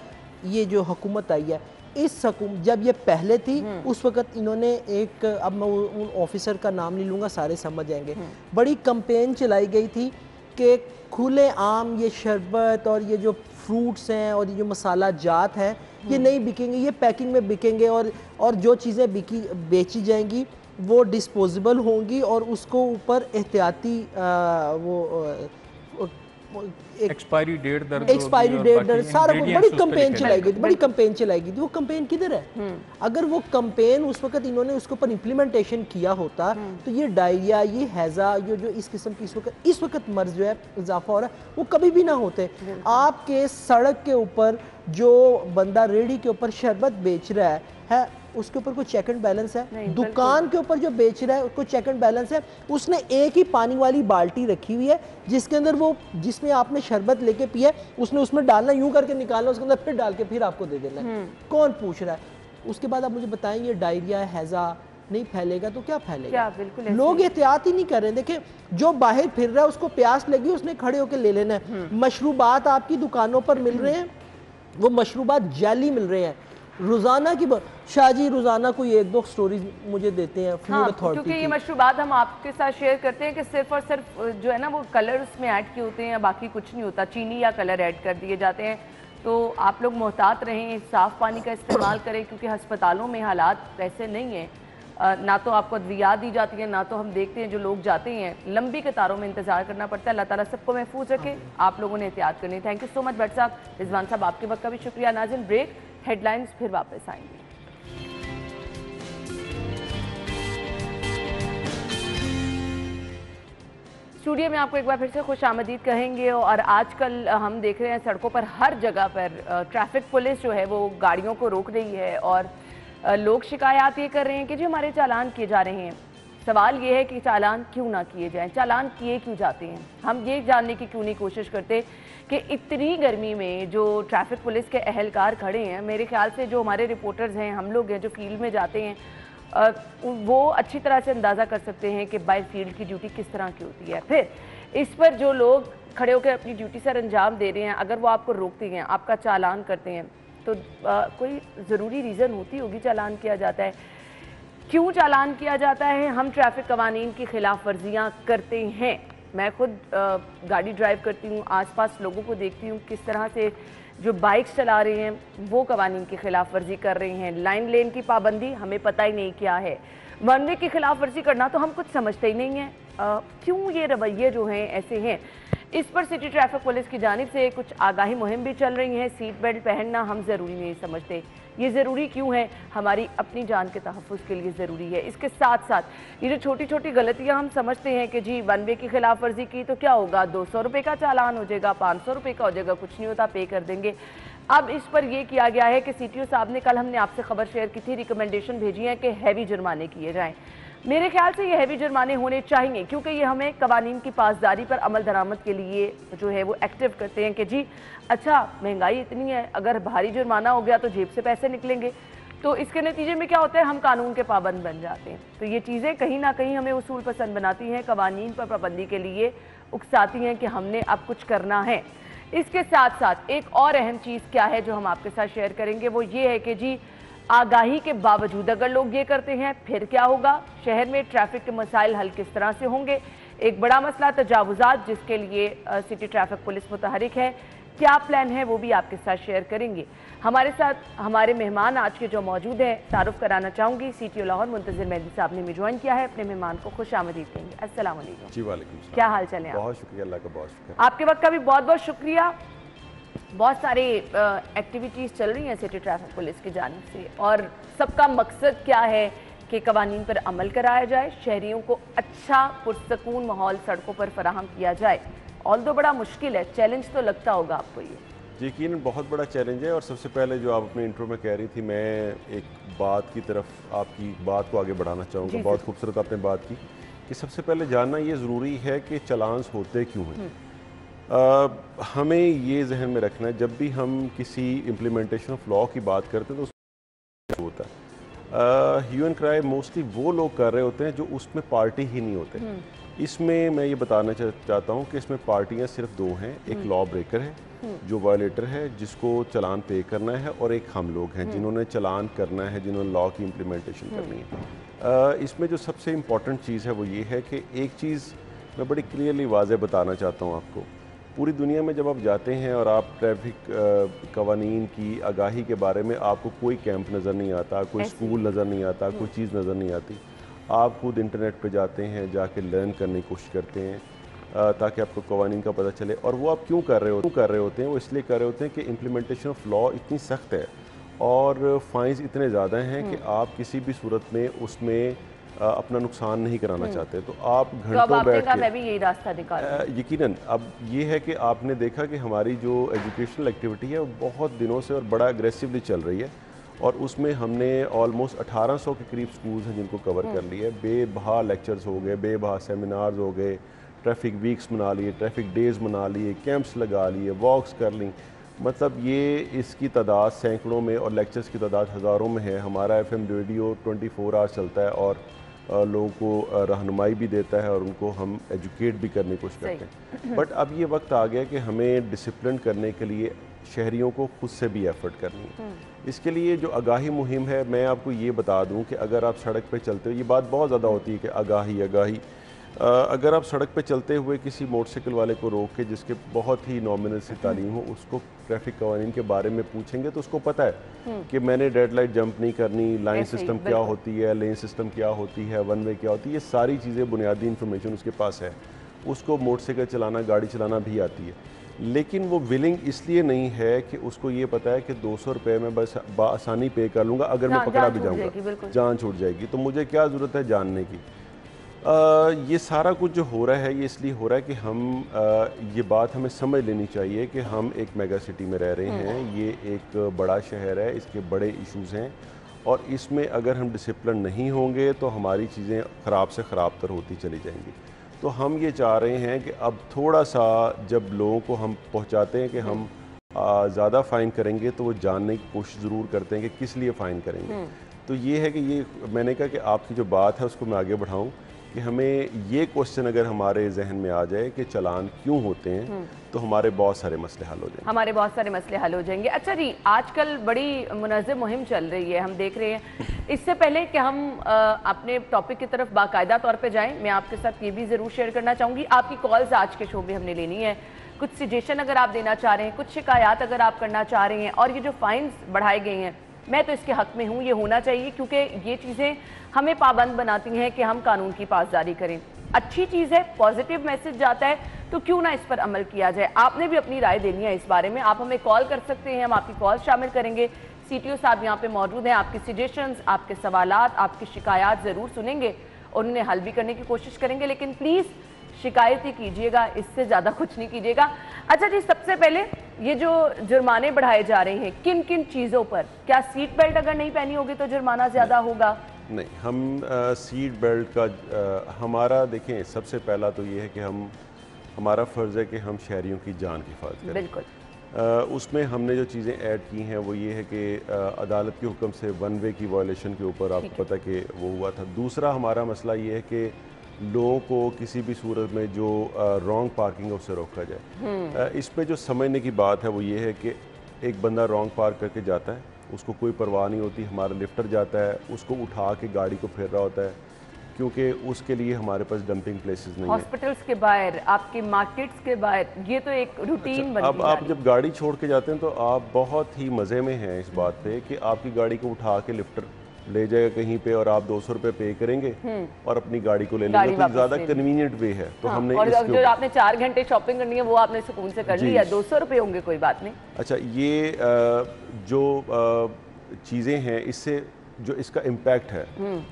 ये जो हुकूमत आई है, इस जब ये पहले थी उस वक़्त इन्होंने एक, अब मैं उन ऑफिसर का नाम नहीं लूँगा, सारे समझ जाएंगे, बड़ी कंपेन चलाई गई थी कि खुले आम ये शरबत और ये जो फ्रूट्स हैं और ये जो मसाला जात हैं, ये नहीं बिकेंगे, ये पैकिंग में बिकेंगे, और जो चीज़ें बेची जाएंगी वो डिस्पोजेबल होंगी और उसको ऊपर एहतियाती एक्सपायरी डेट दर्ज सारा कुछ, बड़ी कंपेन चलाएगी थी। वो कंपेन किधर है? अगर वो कंपेन उस वक्त इन्होंने उसके ऊपर इम्प्लीमेंटेशन किया होता तो ये डायरिया, ये हैजा, ये जो इस किस्म की इस वक्त मर्ज जो है इजाफा हो रहा है, वो कभी भी ना होते। आपके सड़क के ऊपर जो बंदा रेडी के ऊपर शरबत बेच रहा है उसके ऊपर कोई चेक एंड बैलेंस है? दुकान के ऊपर जो बेच रहा है उसको चेक एंड बैलेंस है? उसने एक ही पानी वाली बाल्टी रखी हुई है जिसके अंदर वो, जिसमें आपने शरबत लेके पिया, उसने उसमें डालना, यूं करके निकालना, उसके अंदर फिर डाल के फिर आपको दे देना है। कौन पूछ रहा है? उसके बाद आप मुझे बताएं, ये डायरिया हैजा नहीं फैलेगा तो क्या फैलेगा? लोग एहतियात ही नहीं कर रहे। देखें, जो बाहर फिर रहा है उसको प्यास लगी, उसने खड़े होकर ले लेना है। मशरूबात आपकी दुकानों पर मिल रहे हैं, वो मशरूबात जाली मिल रहे हैं। रोजाना की शाहजी रोजाना कोई 1-2 स्टोरीज मुझे देते हैं फूड अथॉरिटी, क्योंकि ये मशरूबात हम आपके साथ शेयर करते हैं कि सिर्फ और सिर्फ जो है ना वो कलर उसमें ऐड किए होते हैं, बाकी कुछ नहीं होता, चीनी या कलर ऐड कर दिए जाते हैं। तो आप लोग मोहतात रहें, साफ पानी का इस्तेमाल करें, क्योंकि अस्पतालों में हालात वैसे नहीं है, ना तो आपको अद्वियात दी जाती है, ना तो हम देखते हैं जो लोग जाते हैं लंबी कतारों में इंतजार करना पड़ता है। अल्लाह ताला सबको महफूज रखे, आप लोगों ने एहतियात करनी। Thank you so much Bhatt साहब, रिजवान साहब आपके वक्त का भी शुक्रिया। नाज़रीन, ब्रेक, हेडलाइंस फिर वापस आएंगे। स्टूडियो में आपको एक बार फिर से खुश आमदीद कहेंगे। और आजकल हम देख रहे हैं सड़कों पर हर जगह पर ट्रैफिक पुलिस जो है वो गाड़ियों को रोक रही है और लोग शिकायत ये कर रहे हैं कि जी हमारे चालान किए जा रहे हैं। सवाल ये है कि चालान क्यों ना किए जाएं, चालान किए क्यों जाते हैं? हम ये जानने की क्यों नहीं कोशिश करते कि इतनी गर्मी में जो ट्रैफिक पुलिस के अहलकार खड़े हैं, मेरे ख्याल से जो हमारे रिपोर्टर्स हैं, हम लोग हैं जो फील्ड में जाते हैं, वो अच्छी तरह से अंदाज़ा कर सकते हैं कि बाय फील्ड की ड्यूटी किस तरह की होती है। फिर इस पर जो लोग खड़े होकर अपनी ड्यूटी सर अंजाम दे रहे हैं, अगर वो आपको रोकते हैं, आपका चालान करते हैं, तो कोई ज़रूरी रीज़न होती होगी चालान किया जाता है। क्यों चालान किया जाता है? हम ट्रैफिक कवानीन की खिलाफ वर्जियाँ करते हैं। मैं खुद गाड़ी ड्राइव करती हूँ, आसपास लोगों को देखती हूँ किस तरह से जो बाइक्स चला रहे हैं वो कवानीन की खिलाफ वर्जी कर रहे हैं। लाइन लेन की पाबंदी हमें पता ही नहीं क्या है, वन वे की खिलाफ वर्जी करना तो हम कुछ समझते ही नहीं हैं। क्यों ये रवैये जो हैं ऐसे हैं? इस पर सिटी ट्रैफिक पुलिस की जानिब से कुछ आगाही मुहिम भी चल रही है। सीट बेल्ट पहनना हम ज़रूरी नहीं समझते, ये ज़रूरी क्यों है? हमारी अपनी जान के तहफ़्फ़ुज़ के लिए ज़रूरी है। इसके साथ साथ ये जो छोटी छोटी गलतियां हम समझते हैं कि जी वन वे की खिलाफ वर्जी की तो क्या होगा, 200 रुपये का चालान हो जाएगा, 500 रुपये का हो जाएगा, कुछ नहीं होता, पे कर देंगे। अब इस पर यह किया गया है कि CTO साहब ने, कल हमने आपसे खबर शेयर की थी, रिकमेंडेशन भेजी है कि हैवी जुर्माने किए जाएँ। मेरे ख्याल से ये हैवी जुर्माने होने चाहिए, क्योंकि ये हमें कवानीन की पासदारी पर अमल दरामद के लिए जो है वो एक्टिव करते हैं कि जी अच्छा महंगाई इतनी है, अगर भारी जुर्माना हो गया तो जेब से पैसे निकलेंगे, तो इसके नतीजे में क्या होता है, हम कानून के पाबंद बन जाते हैं। तो ये चीज़ें कहीं ना कहीं हमें उसूल पसंद बनाती हैं, कवानीन पर पाबंदी के लिए उकसाती हैं कि हमने अब कुछ करना है। इसके साथ साथ एक और अहम चीज़ क्या है जो हम आपके साथ शेयर करेंगे, वो ये है कि जी आगाही के बावजूद अगर लोग ये करते हैं फिर क्या होगा? शहर में ट्रैफिक के मसाइल हल किस तरह से होंगे? एक बड़ा मसला तजावुजात, जिसके लिए सिटी ट्रैफिक पुलिस मुतहरिक है, क्या प्लान है वो भी आपके साथ शेयर करेंगे। हमारे साथ हमारे मेहमान आज के जो मौजूद हैं, तारुफ कराना चाहूँगी, CTO लाहौर मुंतज़िर मेहदी साहब ने भी ज्वाइन किया है। अपने मेहमान को खुश आमदीद कहेंगे। अस्सलाम वालेकुम। जी वालेकुम सलाम। क्या हाल चले? बहुत शुक्रिया, अल्लाह का बहुत शुक्रिया। आपके वक्त का भी बहुत बहुत शुक्रिया। बहुत सारे एक्टिविटीज़ चल रही हैं सिटी ट्रैफिक पुलिस की जानिब से, और सबका मकसद क्या है कि कवानीन पर अमल कराया जाए, शहरियों को अच्छा पुरसकून माहौल सड़कों पर फराहम किया जाए। ऑल्दो बड़ा मुश्किल है, चैलेंज तो लगता होगा आपको ये? यकीनन बहुत बड़ा चैलेंज है। और सबसे पहले जो आप अपने इंट्रो में कह रही थी, मैं एक बात की तरफ आपकी बात को आगे बढ़ाना चाहूँगा। बहुत खूबसूरत आपने बात की कि सबसे पहले जानना ये ज़रूरी है कि चालान्स होते क्यों हैं। हमें ये जहन में रखना है, जब भी हम किसी इम्प्लीमेंटेशन ऑफ लॉ की बात करते हैं तो उसमें होता है ह्यू एंड क्राई मोस्टली वो लोग कर रहे होते हैं जो उसमें पार्टी ही नहीं होते। इसमें मैं ये बताना चाहता हूँ कि इसमें पार्टियाँ सिर्फ दो हैं, एक लॉ ब्रेकर है जो वायलेटर है जिसको चालान पे करना है, और एक हम लोग हैं जिन्होंने चालान करना है, जिन्होंने लॉ की इम्प्लीमेंटेशन करनी है। इसमें जो सबसे इम्पॉर्टेंट चीज़ है वो ये है कि एक चीज़ मैं बड़ी क्लियरली वाज़ेह बताना चाहता हूँ आपको पूरी दुनिया में जब आप जाते हैं और आप ट्रैफिक कवानीन की आगाही के बारे में, आपको कोई कैंप नज़र नहीं आता, कोई स्कूल नज़र नहीं आता, कोई चीज़ नज़र नहीं आती। आप खुद इंटरनेट पे जाते हैं, जाके लर्न करने की कोशिश करते हैं ताकि आपको कवानीन का पता चले। और वो आप क्यों कर रहे होते हैं? वो इसलिए कर रहे होते हैं कि इम्प्लीमेंटेशन ऑफ लॉ इतनी सख्त है और फाइन्स इतने ज़्यादा हैं कि आप किसी भी सूरत में उसमें अपना नुकसान नहीं कराना चाहते। तो आप घंटों बैठ के, मैं भी यही रास्ता निकाला। यकीनन अब ये है कि आपने देखा कि हमारी जो एजुकेशनल एक्टिविटी है वो बहुत दिनों से और बड़ा अग्रेसिवली चल रही है और उसमें हमने ऑलमोस्ट 1800 के करीब स्कूल्स हैं जिनको कवर कर लिया है। बेबहा लेक्चर्स हो गए, बेबहा सेमिनार्स हो गए, ट्रैफिक वीक्स मना लिए, ट्रैफिक डेज़ मना लिए, कैंप्स लगा लिए, वॉक्स कर ली। मतलब ये इसकी तादाद सैकड़ों में और लेक्चर्स की तादाद हज़ारों में है। हमारा FM रेडियो 24 आवर्स चलता है और लोगों को रहनुमाई भी देता है और उनको हम एजुकेट भी करने की कोशिश करते हैं। बट अब ये वक्त आ गया कि हमें डिसिप्लिन करने के लिए शहरियों को खुद से भी एफर्ट करनी है। इसके लिए जो आगाही मुहिम है, मैं आपको ये बता दूं कि अगर आप सड़क पे चलते हो, ये बात बहुत ज़्यादा होती है कि आगाही अगर आप सड़क पे चलते हुए किसी मोटरसाइकिल वाले को रोक के, जिसके बहुत ही नॉमिनल सी तालीम हो, उसको ट्रैफिक कवानीन के बारे में पूछेंगे तो उसको पता है कि मैंने रेड लाइट जंप नहीं करनी, लाइन सिस्टम क्या होती है, लेन सिस्टम क्या होती है, वन वे क्या होती है, ये सारी चीज़ें बुनियादी इंफॉर्मेशन उसके पास है। उसको मोटरसाइकिल चलाना, गाड़ी चलाना भी आती है, लेकिन वो विलिंग इसलिए नहीं है कि उसको ये पता है कि 200 रुपये में बस आसानी पे कर लूँगा, अगर मैं पकड़ा भी जाऊँगा जान छूट जाएगी, तो मुझे क्या ज़रूरत है जानने की। ये सारा कुछ जो हो रहा है ये इसलिए हो रहा है कि हम ये बात हमें समझ लेनी चाहिए कि हम एक मेगा सिटी में रह रहे हैं, ये एक बड़ा शहर है, इसके बड़े इश्यूज़ हैं और इसमें अगर हम डिसिप्लिन नहीं होंगे तो हमारी चीज़ें ख़राब से ख़राब तर होती चली जाएंगी। तो हम ये चाह रहे हैं कि अब थोड़ा सा जब लोगों को हम पहुंचाते हैं कि हम ज़्यादा फ़ाइन करेंगे तो वो जानने की कोशिश ज़रूर करते हैं कि किस लिए फ़ाइन करेंगे। तो ये है कि ये मैंने कहा कि आपकी जो बात है उसको मैं आगे बढ़ाऊँ कि हमें ये क्वेश्चन अगर हमारे जहन में आ जाए कि चालान क्यों होते हैं तो हमारे बहुत सारे मसले हल हो जाएंगे। अच्छा जी, आजकल बड़ी मुनज़्ज़म मुहिम चल रही है, हम देख रहे हैं। इससे पहले कि हम अपने टॉपिक की तरफ बाकायदा तौर पे जाएं, मैं आपके साथ ये भी ज़रूर शेयर करना चाहूँगी, आपकी कॉल्स आज के शो में हमने लेनी है। कुछ सजेशन अगर आप देना चाह रहे हैं, कुछ शिकायत अगर आप करना चाह रहे हैं, और ये जो फाइन्स बढ़ाए गए हैं, मैं तो इसके हक में हूँ, ये होना चाहिए, क्योंकि ये चीज़ें हमें पाबंद बनाती हैं कि हम कानून की पासदारी करें। अच्छी चीज़ है, पॉजिटिव मैसेज जाता है, तो क्यों ना इस पर अमल किया जाए। आपने भी अपनी राय देनी है इस बारे में, आप हमें कॉल कर सकते हैं, हम आपकी कॉल शामिल करेंगे। CTO साहब यहाँ पे मौजूद हैं, आपके सजेशंस, आपके सवालात, आपकी शिकायत ज़रूर सुनेंगे और उन्हें हल भी करने की कोशिश करेंगे, लेकिन प्लीज़ शिकायत ही कीजिएगा, इससे ज़्यादा कुछ नहीं कीजिएगा। अच्छा जी, सबसे पहले ये जो जुर्माने बढ़ाए जा रहे हैं, किन किन चीज़ों पर? क्या सीट बेल्ट अगर नहीं पहनी होगी तो जुर्माना ज़्यादा होगा? नहीं, हम सीट बेल्ट का हमारा देखें, सबसे पहला तो ये है कि हमारा फ़र्ज़ है कि हम शहरियों की जान की हिफाजत करें। बिल्कुल। उसमें हमने जो चीज़ें ऐड की हैं वो ये है कि अदालत के हुक्म से वन वे की वायलेशन के ऊपर आपको पता कि वो हुआ था। दूसरा हमारा मसला ये है कि लोगों को किसी भी सूरत में जो रॉन्ग पार्किंग है उससे रोका जाए। इस पे जो समझने की बात है वो ये है कि एक बंदा रॉन्ग पार्क करके जाता है, उसको कोई परवाह नहीं होती, हमारा लिफ्टर जाता है, उसको उठा के गाड़ी को फेर रहा होता है, क्योंकि उसके लिए हमारे पास डंपिंग प्लेसेस नहीं है। हॉस्पिटल्स के बाहर, आपके मार्केट्स के बाहर, ये तो एक रूटीन बन गई। अब आप जब गाड़ी छोड़ के जाते हैं तो आप बहुत ही मज़े में हैं इस बात पे कि आपकी गाड़ी को उठा के लिफ्टर ले जाएगा कहीं पे और आप 200 रुपये पे करेंगे और अपनी गाड़ी को ले लेंगे, तो ज़्यादा कन्वीनियंट वे है। तो हमने और जो आपने 4 घंटे शॉपिंग करनी है वो आपने सुकून से कर लिया, 200 रुपये होंगे, कोई बात नहीं। अच्छा, ये जो चीज़ें हैं, इससे जो इसका इम्पैक्ट है,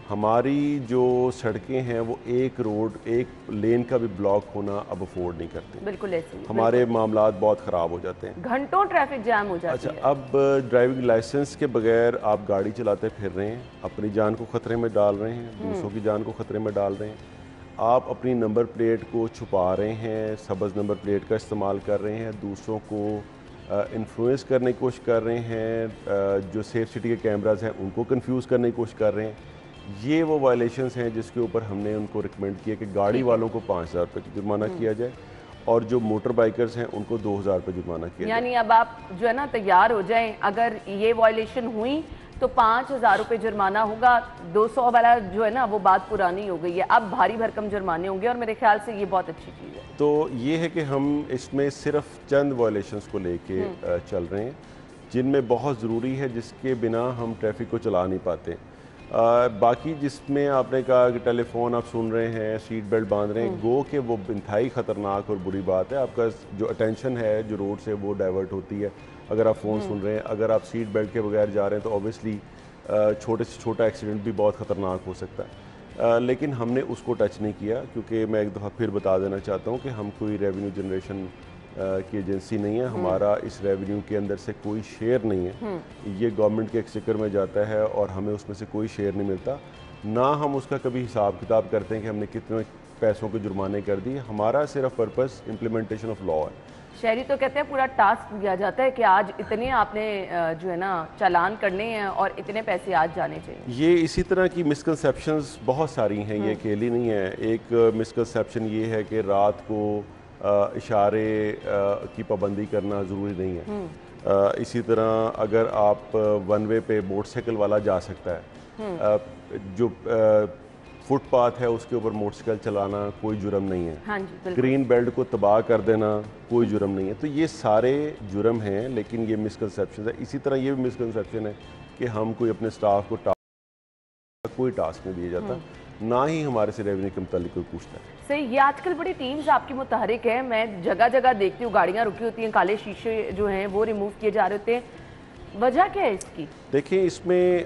हमारी जो सड़कें हैं वो एक रोड, एक लेन का भी ब्लॉक होना अब अफोर्ड नहीं करते। बिल्कुल ऐसे ही हमारे मामलात बहुत ख़राब हो जाते हैं, घंटों ट्रैफिक जाम हो जाती है। अच्छा, अब ड्राइविंग लाइसेंस के बगैर आप गाड़ी चलाते फिर रहे हैं, अपनी जान को ख़तरे में डाल रहे हैं, दूसरों की जान को ख़तरे में डाल रहे हैं। आप अपनी नंबर प्लेट को छुपा रहे हैं, सब्ज़ नंबर प्लेट का इस्तेमाल कर रहे हैं, दूसरों को इन्फ्लुएंस करने की कोशिश कर रहे हैं, जो सेफ सिटी के कैमराज हैं उनको कंफ्यूज करने की कोशिश कर रहे हैं। ये वो वायलेशंस हैं जिसके ऊपर हमने उनको रिकमेंड किया कि गाड़ी वालों को 5000 रुपये की जुर्माना किया जाए और जो मोटर बाइकर्स हैं उनको 2000 रुपये जुर्माना किया जाए। यानी अब आप जो है ना तैयार हो जाएं, अगर ये वायलेशन हुई तो 5,000 रुपये जुर्माना होगा। 200 वाला जो है ना वो बात पुरानी हो गई है, अब भारी भरकम जुर्माने होंगे और मेरे ख्याल से ये बहुत अच्छी चीज़ है। तो ये है कि हम इसमें सिर्फ चंद वायलेशंस को लेके चल रहे हैं जिनमें बहुत ज़रूरी है, जिसके बिना हम ट्रैफिक को चला नहीं पाते। बाकी जिसमें आपने कहा कि टेलीफोन आप सुन रहे हैं, सीट बेल्ट बांध रहे हैं, गो कि वो इंतहाई ख़तरनाक और बुरी बात है। आपका जो अटेंशन है जो रोड से वो डाइवर्ट होती है अगर आप फ़ोन सुन रहे हैं। अगर आप सीट बेल्ट के बगैर जा रहे हैं तो ऑब्वियसली छोटे से छोटा एक्सीडेंट भी बहुत ख़तरनाक हो सकता है। लेकिन हमने उसको टच नहीं किया, क्योंकि मैं एक दफ़ा फिर बता देना चाहता हूँ कि हम कोई रेवेन्यू जनरेशन की एजेंसी नहीं है। हमारा इस रेवेन्यू के अंदर से कोई शेयर नहीं है, ये गवर्नमेंट के एक्सचेकर में जाता है और हमें उसमें से कोई शेयर नहीं मिलता। ना हम उसका कभी हिसाब किताब करते हैं कि हमने कितने पैसों के जुर्माने कर दिए। हमारा सिर्फ पर्पस इम्प्लीमेंटेशन ऑफ लॉ है। शहरी तो कहते हैं पूरा टास्क दिया जाता है कि आज इतने आपने जो है ना चालान करने हैं और इतने पैसे आज जाने चाहिए। ये इसी तरह की मिसकंसेप्शंस बहुत सारी हैं, ये अकेली नहीं है। एक मिसकंसेप्शन ये है कि रात को इशारे की पाबंदी करना ज़रूरी नहीं है। इसी तरह अगर आप वन वे पे मोटरसाइकिल वाला जा सकता है, जो फुटपाथ है उसके ऊपर मोटरसाइकिल चलाना कोई जुर्म नहीं है। हाँ जी, ग्रीन बेल्ट को तबाह कर देना कोई जुर्म नहीं है। तो ये सारे जुर्म हैं, लेकिन ये मिसकंसेप्शन है। इसी तरह ये भी मिसकंसेप्शन है कि हम कोई अपने स्टाफ को कोई टास्क नहीं दिया जाता, ना ही हमारे से रेवेन्यू के मुतालिक कोई पूछता है। सही, ये आजकल बड़ी टीम्स आपकी मुतहरिक है। मैं जगह जगह देखती हूँ गाड़ियाँ रुकी होती हैं, काले शीशे जो हैं वो रिमूव किए जा रहे होते हैं, वजह क्या है इसकी? देखिए, इसमें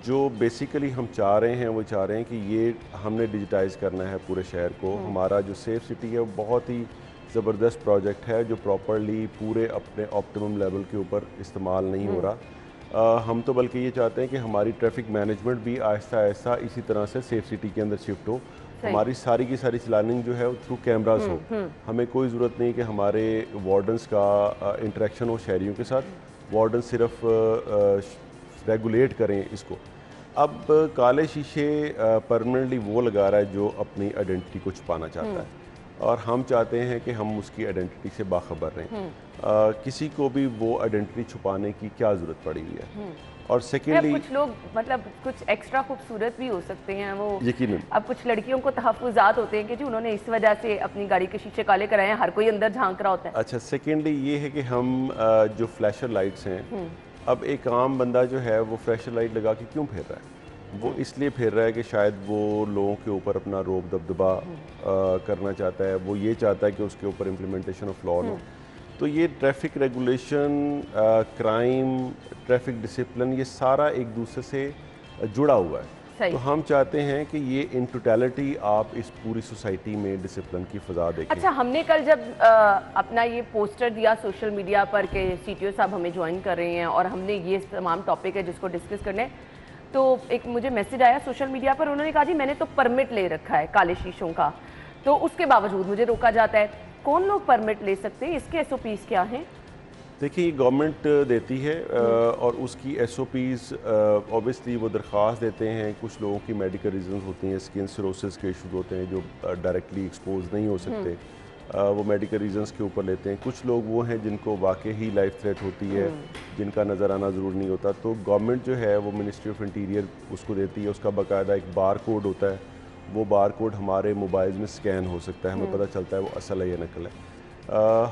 जो बेसिकली हम चाह रहे हैं वो चाह रहे हैं कि ये हमने डिजिटाइज़ करना है पूरे शहर को। हमारा जो सेफ सिटी है वो बहुत ही ज़बरदस्त प्रोजेक्ट है जो प्रॉपरली पूरे अपने ऑप्टिमम लेवल के ऊपर इस्तेमाल नहीं हो रहा। हम तो बल्कि ये चाहते हैं कि हमारी ट्रैफिक मैनेजमेंट भी आहिस्ता आहिस्ता इसी तरह से सेफ सिटी के अंदर शिफ्ट हो। हमारी सारी की सारी चलानिंग जो है वो थ्रू कैमराज हो। हमें कोई ज़रूरत नहीं कि हमारे वार्डन्स का इंटरेक्शन हो शहरियों के साथ। वार्डन सिर्फ रेगुलेट करें इसको। अब काले शीशे परमानेंटली वो लगा रहा है जो अपनी आइडेंटिटी को छुपाना चाहता है, और हम चाहते हैं कि हम उसकी आइडेंटिटी से बाखबर रहें। किसी को भी वो आइडेंटिटी छुपाने की क्या ज़रूरत पड़ी हुई है। और सेकेंडली कुछ लोग मतलब कुछ एक्स्ट्रा खूबसूरत भी हो सकते हैं वो, यकीनन। अब कुछ लड़कियों को तहफ़्फ़ुज़ात होते हैं कि जी उन्होंने इस वजह से अपनी गाड़ी के शीशे काले कराए हैं, हर कोई अंदर झांक रहा होता है। अच्छा, सेकेंडली ये है कि हम जो फ्लैशर लाइट्स हैं, अब एक आम बंदा जो है वो फ्लैशर लाइट लगा के क्यों फिर रहा है? वो इसलिए फिर रहा है कि शायद वो लोगों के ऊपर अपना रोब दबदबा करना चाहता है। वो ये चाहता है कि उसके ऊपर इम्प्लीमेंटेशन ऑफ लॉ हो। तो ये traffic regulation, crime, traffic discipline, ये सारा एक दूसरे से जुड़ा हुआ है। तो हम चाहते हैं कि ये इन टोटलिटी आप इस पूरी सोसाइटी में डिसिप्लिन की फ़ज़ा देखें। अच्छा, हमने कल जब अपना ये पोस्टर दिया सोशल मीडिया पर कि CTO साहब हमें ज्वाइन कर रहे हैं और हमने ये तमाम टॉपिक है जिसको डिस्कस करना है, तो एक मुझे मैसेज आया सोशल मीडिया पर, उन्होंने कहा जी मैंने तो परमिट ले रखा है काले शीशों का, तो उसके बावजूद मुझे रोका जाता है। कौन लोग परमिट ले सकते हैं, इसके SOPs क्या हैं? देखिए, गवर्नमेंट देती है और उसकी SOPs ऑब्वियसली वो दरख्वास्त देते हैं। कुछ लोगों की मेडिकल रीजंस होती हैं, स्किन सिरोसिस के इशूज़ होते हैं जो डायरेक्टली एक्सपोज नहीं हो सकते, वो मेडिकल रीजंस के ऊपर लेते हैं। कुछ लोग वो हैं जिनको वाकई ही लाइफ थ्रेट होती है, जिनका नज़र आना ज़रूर नहीं होता, तो गवर्नमेंट जो है वो मिनिस्ट्री ऑफ इंटीरियर उसको देती है। उसका बाकायदा एक बार कोड होता है, वो बार कोड हमारे मोबाइल में स्कैन हो सकता है, हमें पता चलता है वो असल है या नकल है।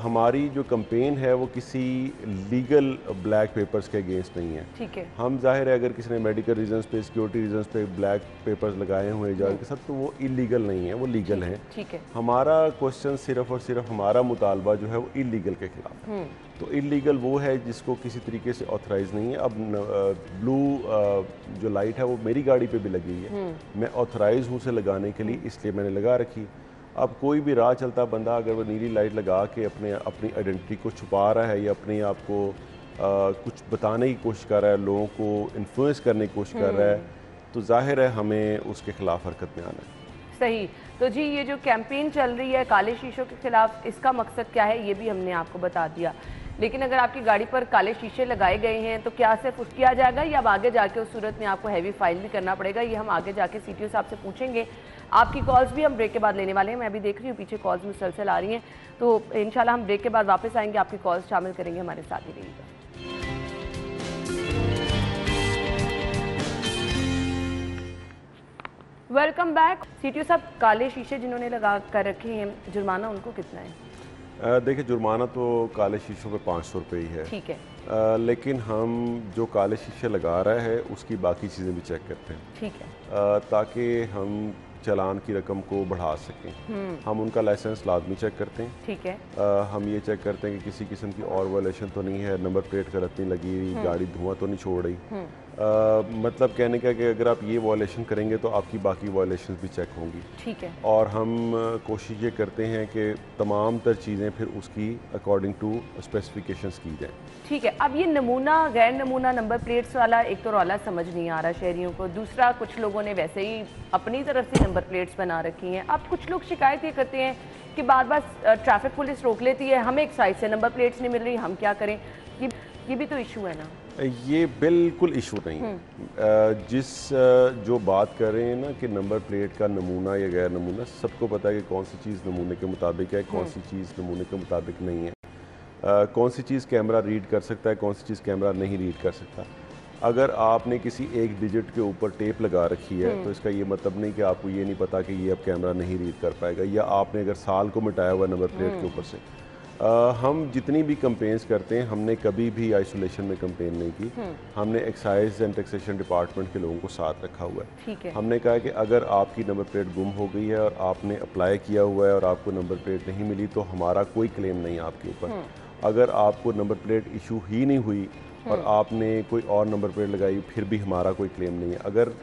हमारी जो कंपेन है वो किसी लीगल ब्लैक पेपर्स के अगेंस्ट नहीं है। ठीक है। हम जाहिर है अगर किसी ने मेडिकल रीजंस पे, सिक्योरिटी रीजंस पे ब्लैक पेपर्स लगाए हुए इजाज़त के साथ, तो वो इलीगल नहीं है, वो लीगल हैं। ठीक है। हमारा क्वेश्चन सिर्फ और सिर्फ, हमारा मुतालबा जो है वो इलीगल के खिलाफ है। तो इलीगल वो है जिसको किसी तरीके से ऑथराइज नहीं है। अब ब्लू जो लाइट है वो मेरी गाड़ी पे भी लगी हुई है, मैं ऑथराइज हूँ उसे लगाने के लिए, इसलिए मैंने लगा रखी। अब कोई भी राह चलता बंदा अगर वो नीली लाइट लगा के अपनी आइडेंटिटी को छुपा रहा है या अपने आप को कुछ बताने की कोशिश कर रहा है, लोगों को इन्फ्लुएंस करने की कोशिश कर रहा है, तो जाहिर है हमें उसके खिलाफ हरकत में आना है। सही। तो जी ये जो कैंपेन चल रही है काले शीशों के खिलाफ, इसका मकसद क्या है ये भी हमने आपको बता दिया, लेकिन अगर आपकी गाड़ी पर काले शीशे लगाए गए हैं तो क्या सिर्फ उस किया जाएगा या अब आगे जाके उस सूरत में आपको हैवी फाइन भी करना पड़ेगा, ये हम आगे जाके CTO साहब से पूछेंगे। आपकी कॉल्स भी हम ब्रेक के बाद लेने वाले हैं। मैं अभी देख रही हूँ पीछे कॉल्स मुसलसल आ रही हैं, तो इंशाल्लाह हम ब्रेक के बाद वापस आएंगे, आपकी कॉल्स शामिल करेंगे, हमारे साथ ही रहिएगा। Welcome back. सीटीओ साहब, काले शीशे जिन्होंने लगा कर रखे हैं, जुर्माना उनको कितना है? देखिए, जुर्माना तो काले शीशों पे 500 रुपये ही है। ठीक है। लेकिन हम जो काले शीशे लगा रहा है उसकी बाकी चीज़ें भी चेक करते हैं। ठीक है। ताकि हम चालान की रकम को बढ़ा सकें। हम उनका लाइसेंस लाजमी चेक करते हैं। ठीक है। हम ये चेक करते हैं कि किसी किस्म की और वायलेशन तो नहीं है, नंबर प्लेट गलत नहीं लगी हुई, गाड़ी धुआं तो नहीं छोड़ रही। मतलब कहने का कि अगर आप ये वायलेशन करेंगे तो आपकी बाकी वायलेशन भी चेक होंगी। ठीक है। और हम कोशिश ये करते हैं कि तमाम तर चीज़ें फिर उसकी अकॉर्डिंग टू स्पेसिफिकेशंस की जाएँ। ठीक है। अब ये नमूना गैर नमूना नंबर प्लेट्स वाला एक तो रौला समझ नहीं आ रहा शहरियों को, दूसरा कुछ लोगों ने वैसे ही अपनी तरफ से नंबर प्लेट्स बना रखी हैं। अब कुछ लोग शिकायत ये करते हैं कि बार बार ट्रैफिक पुलिस रोक लेती है, हमें एक साइड से नंबर प्लेट्स नहीं मिल रही, हम क्या करें? ये भी तो इशू है ना? ये बिल्कुल इशू नहीं है। जो बात कर रहे हैं ना कि नंबर प्लेट का नमूना या गैर नमूना, सबको पता है कि कौन सी चीज़ नमूने के मुताबिक है, कौन सी चीज़ नमूने के मुताबिक नहीं है। कौन सी चीज़ कैमरा रीड कर सकता है, कौन सी चीज़ कैमरा नहीं रीड कर सकता। अगर आपने किसी एक डिजिट के ऊपर टेप लगा रखी है तो इसका ये मतलब नहीं कि आपको ये नहीं पता कि ये अब कैमरा नहीं रीड कर पाएगा, या आपने अगर साल को मिटाया हुआ नंबर प्लेट के ऊपर से। हम जितनी भी कंपेन्स करते हैं, हमने कभी भी आइसोलेशन में कंपेन नहीं की। हमने एक्साइज एंड टैक्सेशन डिपार्टमेंट के लोगों को साथ रखा हुआ है। ठीक है। हमने कहा कि अगर आपकी नंबर प्लेट गुम हो गई है और आपने अप्लाई किया हुआ है और आपको नंबर प्लेट नहीं मिली तो हमारा कोई क्लेम नहीं है आपके ऊपर। अगर आपको नंबर प्लेट इशू ही नहीं हुई और आपने कोई और नंबर प्लेट लगाई, फिर भी हमारा कोई क्लेम नहीं है। अगर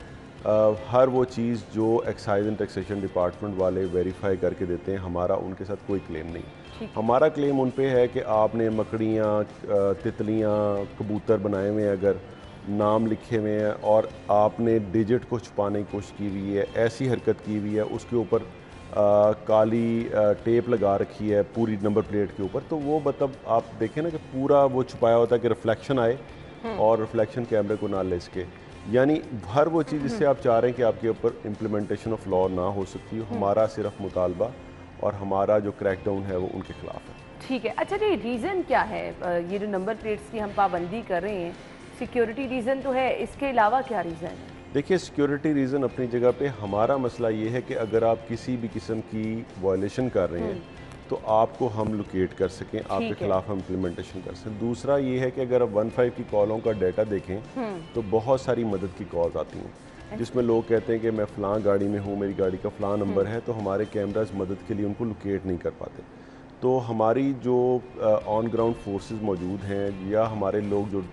हर वो चीज़ जो एक्साइज एंड टैक्सेशन डिपार्टमेंट वाले वेरीफाई करके देते हैं, हमारा उनके साथ कोई क्लेम नहीं। हमारा क्लेम उन पे है कि आपने मकड़ियाँ, तितलियाँ, कबूतर बनाए हुए हैं, अगर नाम लिखे हुए हैं और आपने डिजिट को छुपाने की कोशिश की हुई है, ऐसी हरकत की हुई है, उसके ऊपर काली टेप लगा रखी है पूरी नंबर प्लेट के ऊपर, तो वो मतलब आप देखें ना कि पूरा वो छुपाया होता है कि रिफ्लेक्शन आए और रिफ्लेक्शन कैमरे को ना ले सके। यानी हर वो चीज़ जिससे आप चाह रहे हैं कि आपके ऊपर इम्प्लीमेंटेशन ऑफ लॉ ना हो सकती हो, हमारा सिर्फ मुतालबा और हमारा जो क्रैकडाउन है वो उनके खिलाफ है। ठीक है। अच्छा जी, रीज़न क्या है ये जो नंबर प्लेट्स की हम पाबंदी कर रहे हैं? सिक्योरिटी रीज़न तो है, इसके अलावा क्या रीज़न है? देखिए, सिक्योरिटी रीज़न अपनी जगह पे, हमारा मसला ये है कि अगर आप किसी भी किस्म की वायलेशन कर रहे हैं तो आपको हम लोकेट कर सकें, आपके खिलाफ हम इम्प्लीमेंटेशन कर सकें। दूसरा ये है कि अगर आप 15 की कॉलों का डाटा देखें तो बहुत सारी मदद की कॉल्स आती हैं जिसमें लोग कहते हैं कि मैं फ़लाँ गाड़ी में हूँ, मेरी गाड़ी का फ़लाँ नंबर है, तो हमारे कैमराज मदद के लिए उनको लोकेट नहीं कर पाते। तो हमारी जो ऑन ग्राउंड फोर्सेस मौजूद हैं या हमारे लोग जो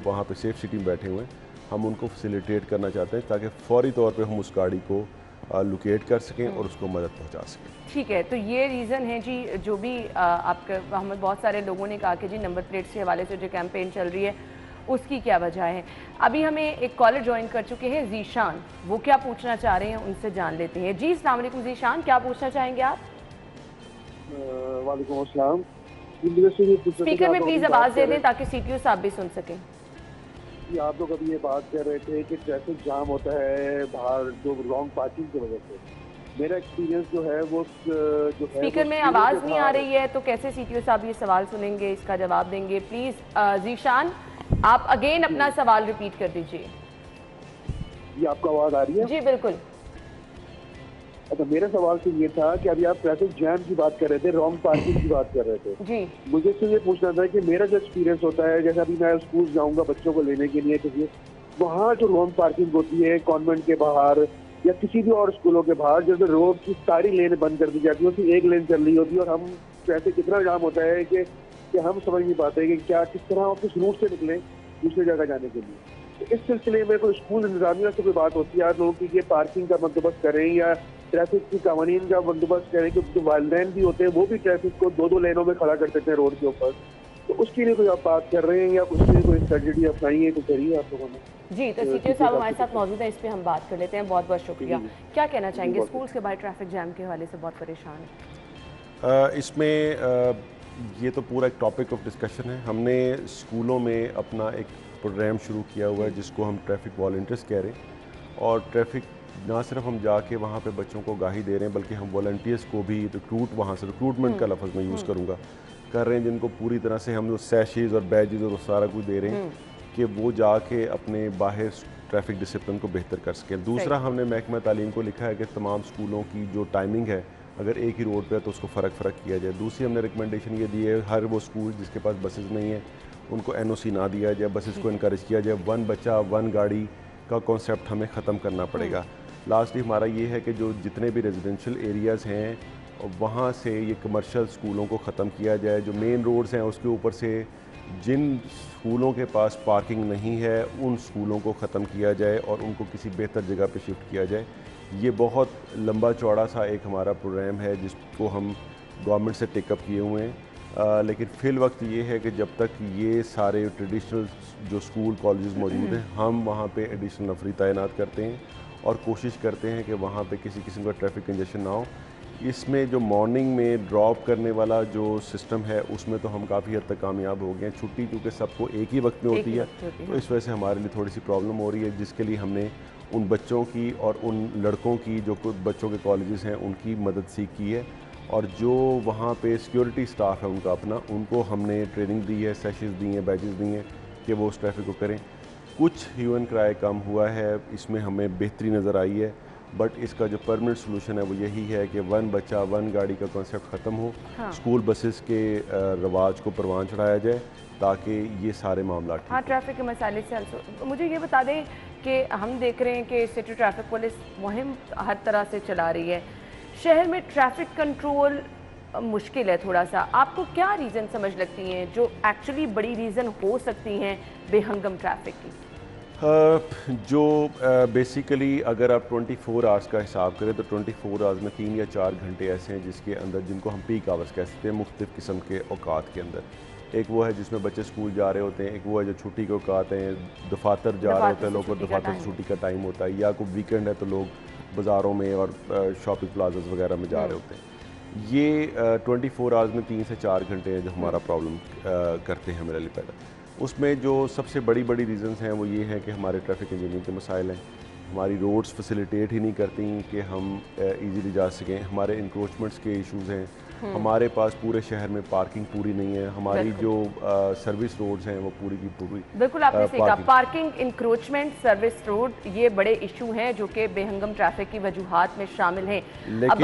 वहाँ पे सेफ सिटी में बैठे हुए हैं, हम उनको फैसिलिटेट करना चाहते हैं ताकि फौरी तौर पे हम उस गाड़ी को लोकेट कर सकें और उसको मदद पहुंचा सकें। ठीक है, तो ये रीज़न है जी। जो भी आपके हमें बहुत सारे लोगों ने कहा कि जी नंबर प्लेट्स के हवाले से जो कैंपेन चल रही है उसकी क्या वजह है। अभी हमें एक कॉलर ज्वाइन कर चुके हैं, जीशान। वो क्या पूछना चाह रहे हैं उनसे जान लेते हैं। जी अस्सलाम वालेकुम जीशान, क्या पूछना चाहेंगे आप? वालेकुम अस्सलाम। स्पीकर में प्लीज़ आवाज़ दे दें ताकि सीटीओ साहब भी सुन सकें। आप लोग अभी ये बात कर रहे थे कि ट्रैफिक जाम होता है बाहर जो रॉन्ग पार्किंग की वजह से। मेरा एक्सपीरियंस जो है वो जो है स्पीकर में आवाज़ नहीं आ रही है तो कैसे सीटीओ साहब ये सवाल सुनेंगे, इसका जवाब देंगे? प्लीज़ जीशान, आप अगेन अपना सवाल रिपीट कर दीजिए। ये आपको आवाज़ आ रही है? जी बिल्कुल। अच्छा, मेरा सवाल तो ये था कि अभी आप ट्रैफिक जैम की बात कर रहे थे, रॉन्ग पार्किंग की बात कर रहे थे जी। मुझे तो ये पूछना था कि मेरा जो एक्सपीरियंस होता है, जैसे अभी मैं स्कूल जाऊंगा बच्चों को लेने के लिए, क्योंकि वहाँ जो रॉन्ग पार्किंग होती है कॉन्वेंट के बाहर या किसी भी और स्कूलों के बाहर, जैसे रोड की सारी लेन बंद कर दी जाती है, उसकी एक लेन चल रही होती है और हम ट्रैफिक इतना जाम होता है कि हम समझ नहीं पाते कि क्या किस तरह और किस रूट से निकलें दूसरी जगह जाने के लिए। तो इस सिलसिले में कोई स्कूल इंतजामिया से कोई बात होती है आप लोगों की, पार्किंग का बंदोबस्त करें या ट्रैफिक की कवानीन का बंदोबस्त करें, क्योंकि जो वालिदैन भी होते हैं वो भी ट्रैफिक को दो लेनों में खड़ा कर देते हैं रोड के ऊपर। तो उसके लिए कोई आप बात कर रहे हैं या उसके लिए कोई स्ट्रेटजी अपनाई है, तो करिए आप लोगों ने। जी, तो सीटीओ साहब हमारे साथ मौजूद है, इस पे हम बात कर लेते हैं। बहुत बहुत शुक्रिया। क्या कहना चाहेंगे? स्कूल्स के बाहर ट्रैफिक जैम के हवाले से बहुत परेशान है। इसमें ये तो पूरा एक टॉपिक ऑफ डिस्कशन है। हमने स्कूलों में अपना एक प्रोग्राम शुरू किया हुआ है जिसको हम ट्रैफिक वॉलंटियर्स कह रहे हैं, और ट्रैफिक ना सिर्फ हम जाके वहाँ पे बच्चों को आगाही दे रहे हैं बल्कि हम वॉलंटियर्स को भी रिक्रूटमेंट का लफ्ज़ मैं यूज़ करूँगा, कर रहे हैं, जिनको पूरी तरह से हम सैशेज़ और बैजेज़ और सारा कुछ दे रहे हैं कि वो जाके अपने बाहर ट्रैफिक डिसिप्लिन को बेहतर कर सकें। दूसरा, हमने महकमा तालीम को लिखा है कि तमाम स्कूलों की जो टाइमिंग है अगर एक ही रोड पे है तो उसको फ़र्क किया जाए। दूसरी हमने रिकमेंडेशन ये दी है, हर वो स्कूल जिसके पास बसेस नहीं है उनको NOC ना दिया जाए, बसेस को इनकरेज किया जाए। 1 बच्चा 1 गाड़ी का कॉन्सेप्ट हमें ख़त्म करना पड़ेगा। लास्टली हमारा ये है कि जो जितने भी रेजिडेंशियल एरियाज़ हैं वहाँ से ये कमर्शियल स्कूलों को ख़त्म किया जाए। जो मेन रोड्स हैं उसके ऊपर से जिन स्कूलों के पास पार्किंग नहीं है उन स्कूलों को ख़त्म किया जाए और उनको किसी बेहतर जगह पे शिफ्ट किया जाए। ये बहुत लंबा चौड़ा सा एक हमारा प्रोग्राम है जिसको हम गवर्नमेंट से टेकअप किए हुए हैं। लेकिन फ़िल वक्त ये है कि जब तक ये सारे ट्रेडिशनल जो स्कूल कॉलेजेस मौजूद हैं हम वहाँ पे एडिशनल नफरी तैनात करते हैं और कोशिश करते हैं कि वहाँ पे किसी किस्म का ट्रैफिक कंजेशन ना हो। इसमें जो मॉर्निंग में ड्रॉप करने वाला जो सिस्टम है उसमें तो हम काफ़ी हद तक कामयाब हो गए हैं। छुट्टी क्योंकि सबको एक ही वक्त में होती है तो इस वजह से हमारे लिए थोड़ी सी प्रॉब्लम हो रही है, जिसके लिए हमने उन बच्चों की और उन लड़कों की जो कुछ बच्चों के कॉलेजेस हैं उनकी मदद सीख की है और जो वहाँ पे सिक्योरिटी स्टाफ है उनका अपना, उनको हमने ट्रेनिंग दी है, सेशंस दी हैं, बैचेस दी हैं कि वो उस ट्रैफिक को करें। कुछ ह्यूमन क्राई कम हुआ है, इसमें हमें बेहतरी नज़र आई है, बट इसका जो परमानेंट सोल्यूशन है वो यही है कि 1 बच्चा 1 गाड़ी का कॉन्सेप्ट ख़त्म हो। स्कूल बसेस के रवाज को परवान चढ़ाया जाए ताकि ये सारे मामला ट्रैफिक के मसाले से। मुझे ये बता दें कि हम देख रहे हैं कि सिटी ट्रैफिक पुलिस मुहिम हर तरह से चला रही है। शहर में ट्रैफिक कंट्रोल मुश्किल है थोड़ा सा। आपको क्या रीज़न समझ लगती हैं जो एक्चुअली बड़ी रीज़न हो सकती हैं बेहंगम ट्रैफिक की? जो बेसिकली अगर आप 24 आवर्स का हिसाब करें तो 24 आवर्स में 3 या 4 घंटे ऐसे हैं जिसके अंदर, जिनको हम पीक आवर्स कह सकते हैं, मुख्तलिफ़ किस्म के औकात के अंदर। एक वो है जिसमें बच्चे स्कूल जा रहे होते हैं, एक वो है जो छुट्टी के औकात हैं, दफातर जा रहे होते हैं लोग को, दफातर से छुट्टी का टाइम होता है, या कोई वीकेंड है तो लोग बाज़ारों में और शॉपिंग प्लाजाज वगैरह में जा रहे होते हैं। ये 24 आवर्स में 3 से 4 घंटे हैं जो हमारा प्रॉब्लम करते हैं मेरे लिए पैदा। उसमें जो सबसे बड़ी रीज़न्स हैं वो ये है कि हमारे ट्रैफिक इंजीनियरिंग के मसाइल हैं, हमारी रोड्स फैसिलिटेट ही नहीं करती कि हम इजीली जा सकें, हमारे इंक्रोचमेंट्स के इश्यूज़ हैं, हमारे पास पूरे शहर में पार्किंग पूरी नहीं है, हमारी जो सर्विस रोड्स हैं वो पूरी की पूरी। बिल्कुल आपने सही कहा, पार्किंग, इंक्रोचमेंट, सर्विस रोड ये बड़े इशू हैं जो कि बेहंगम ट्रैफिक की वजूहात में शामिल हैं। लेकिन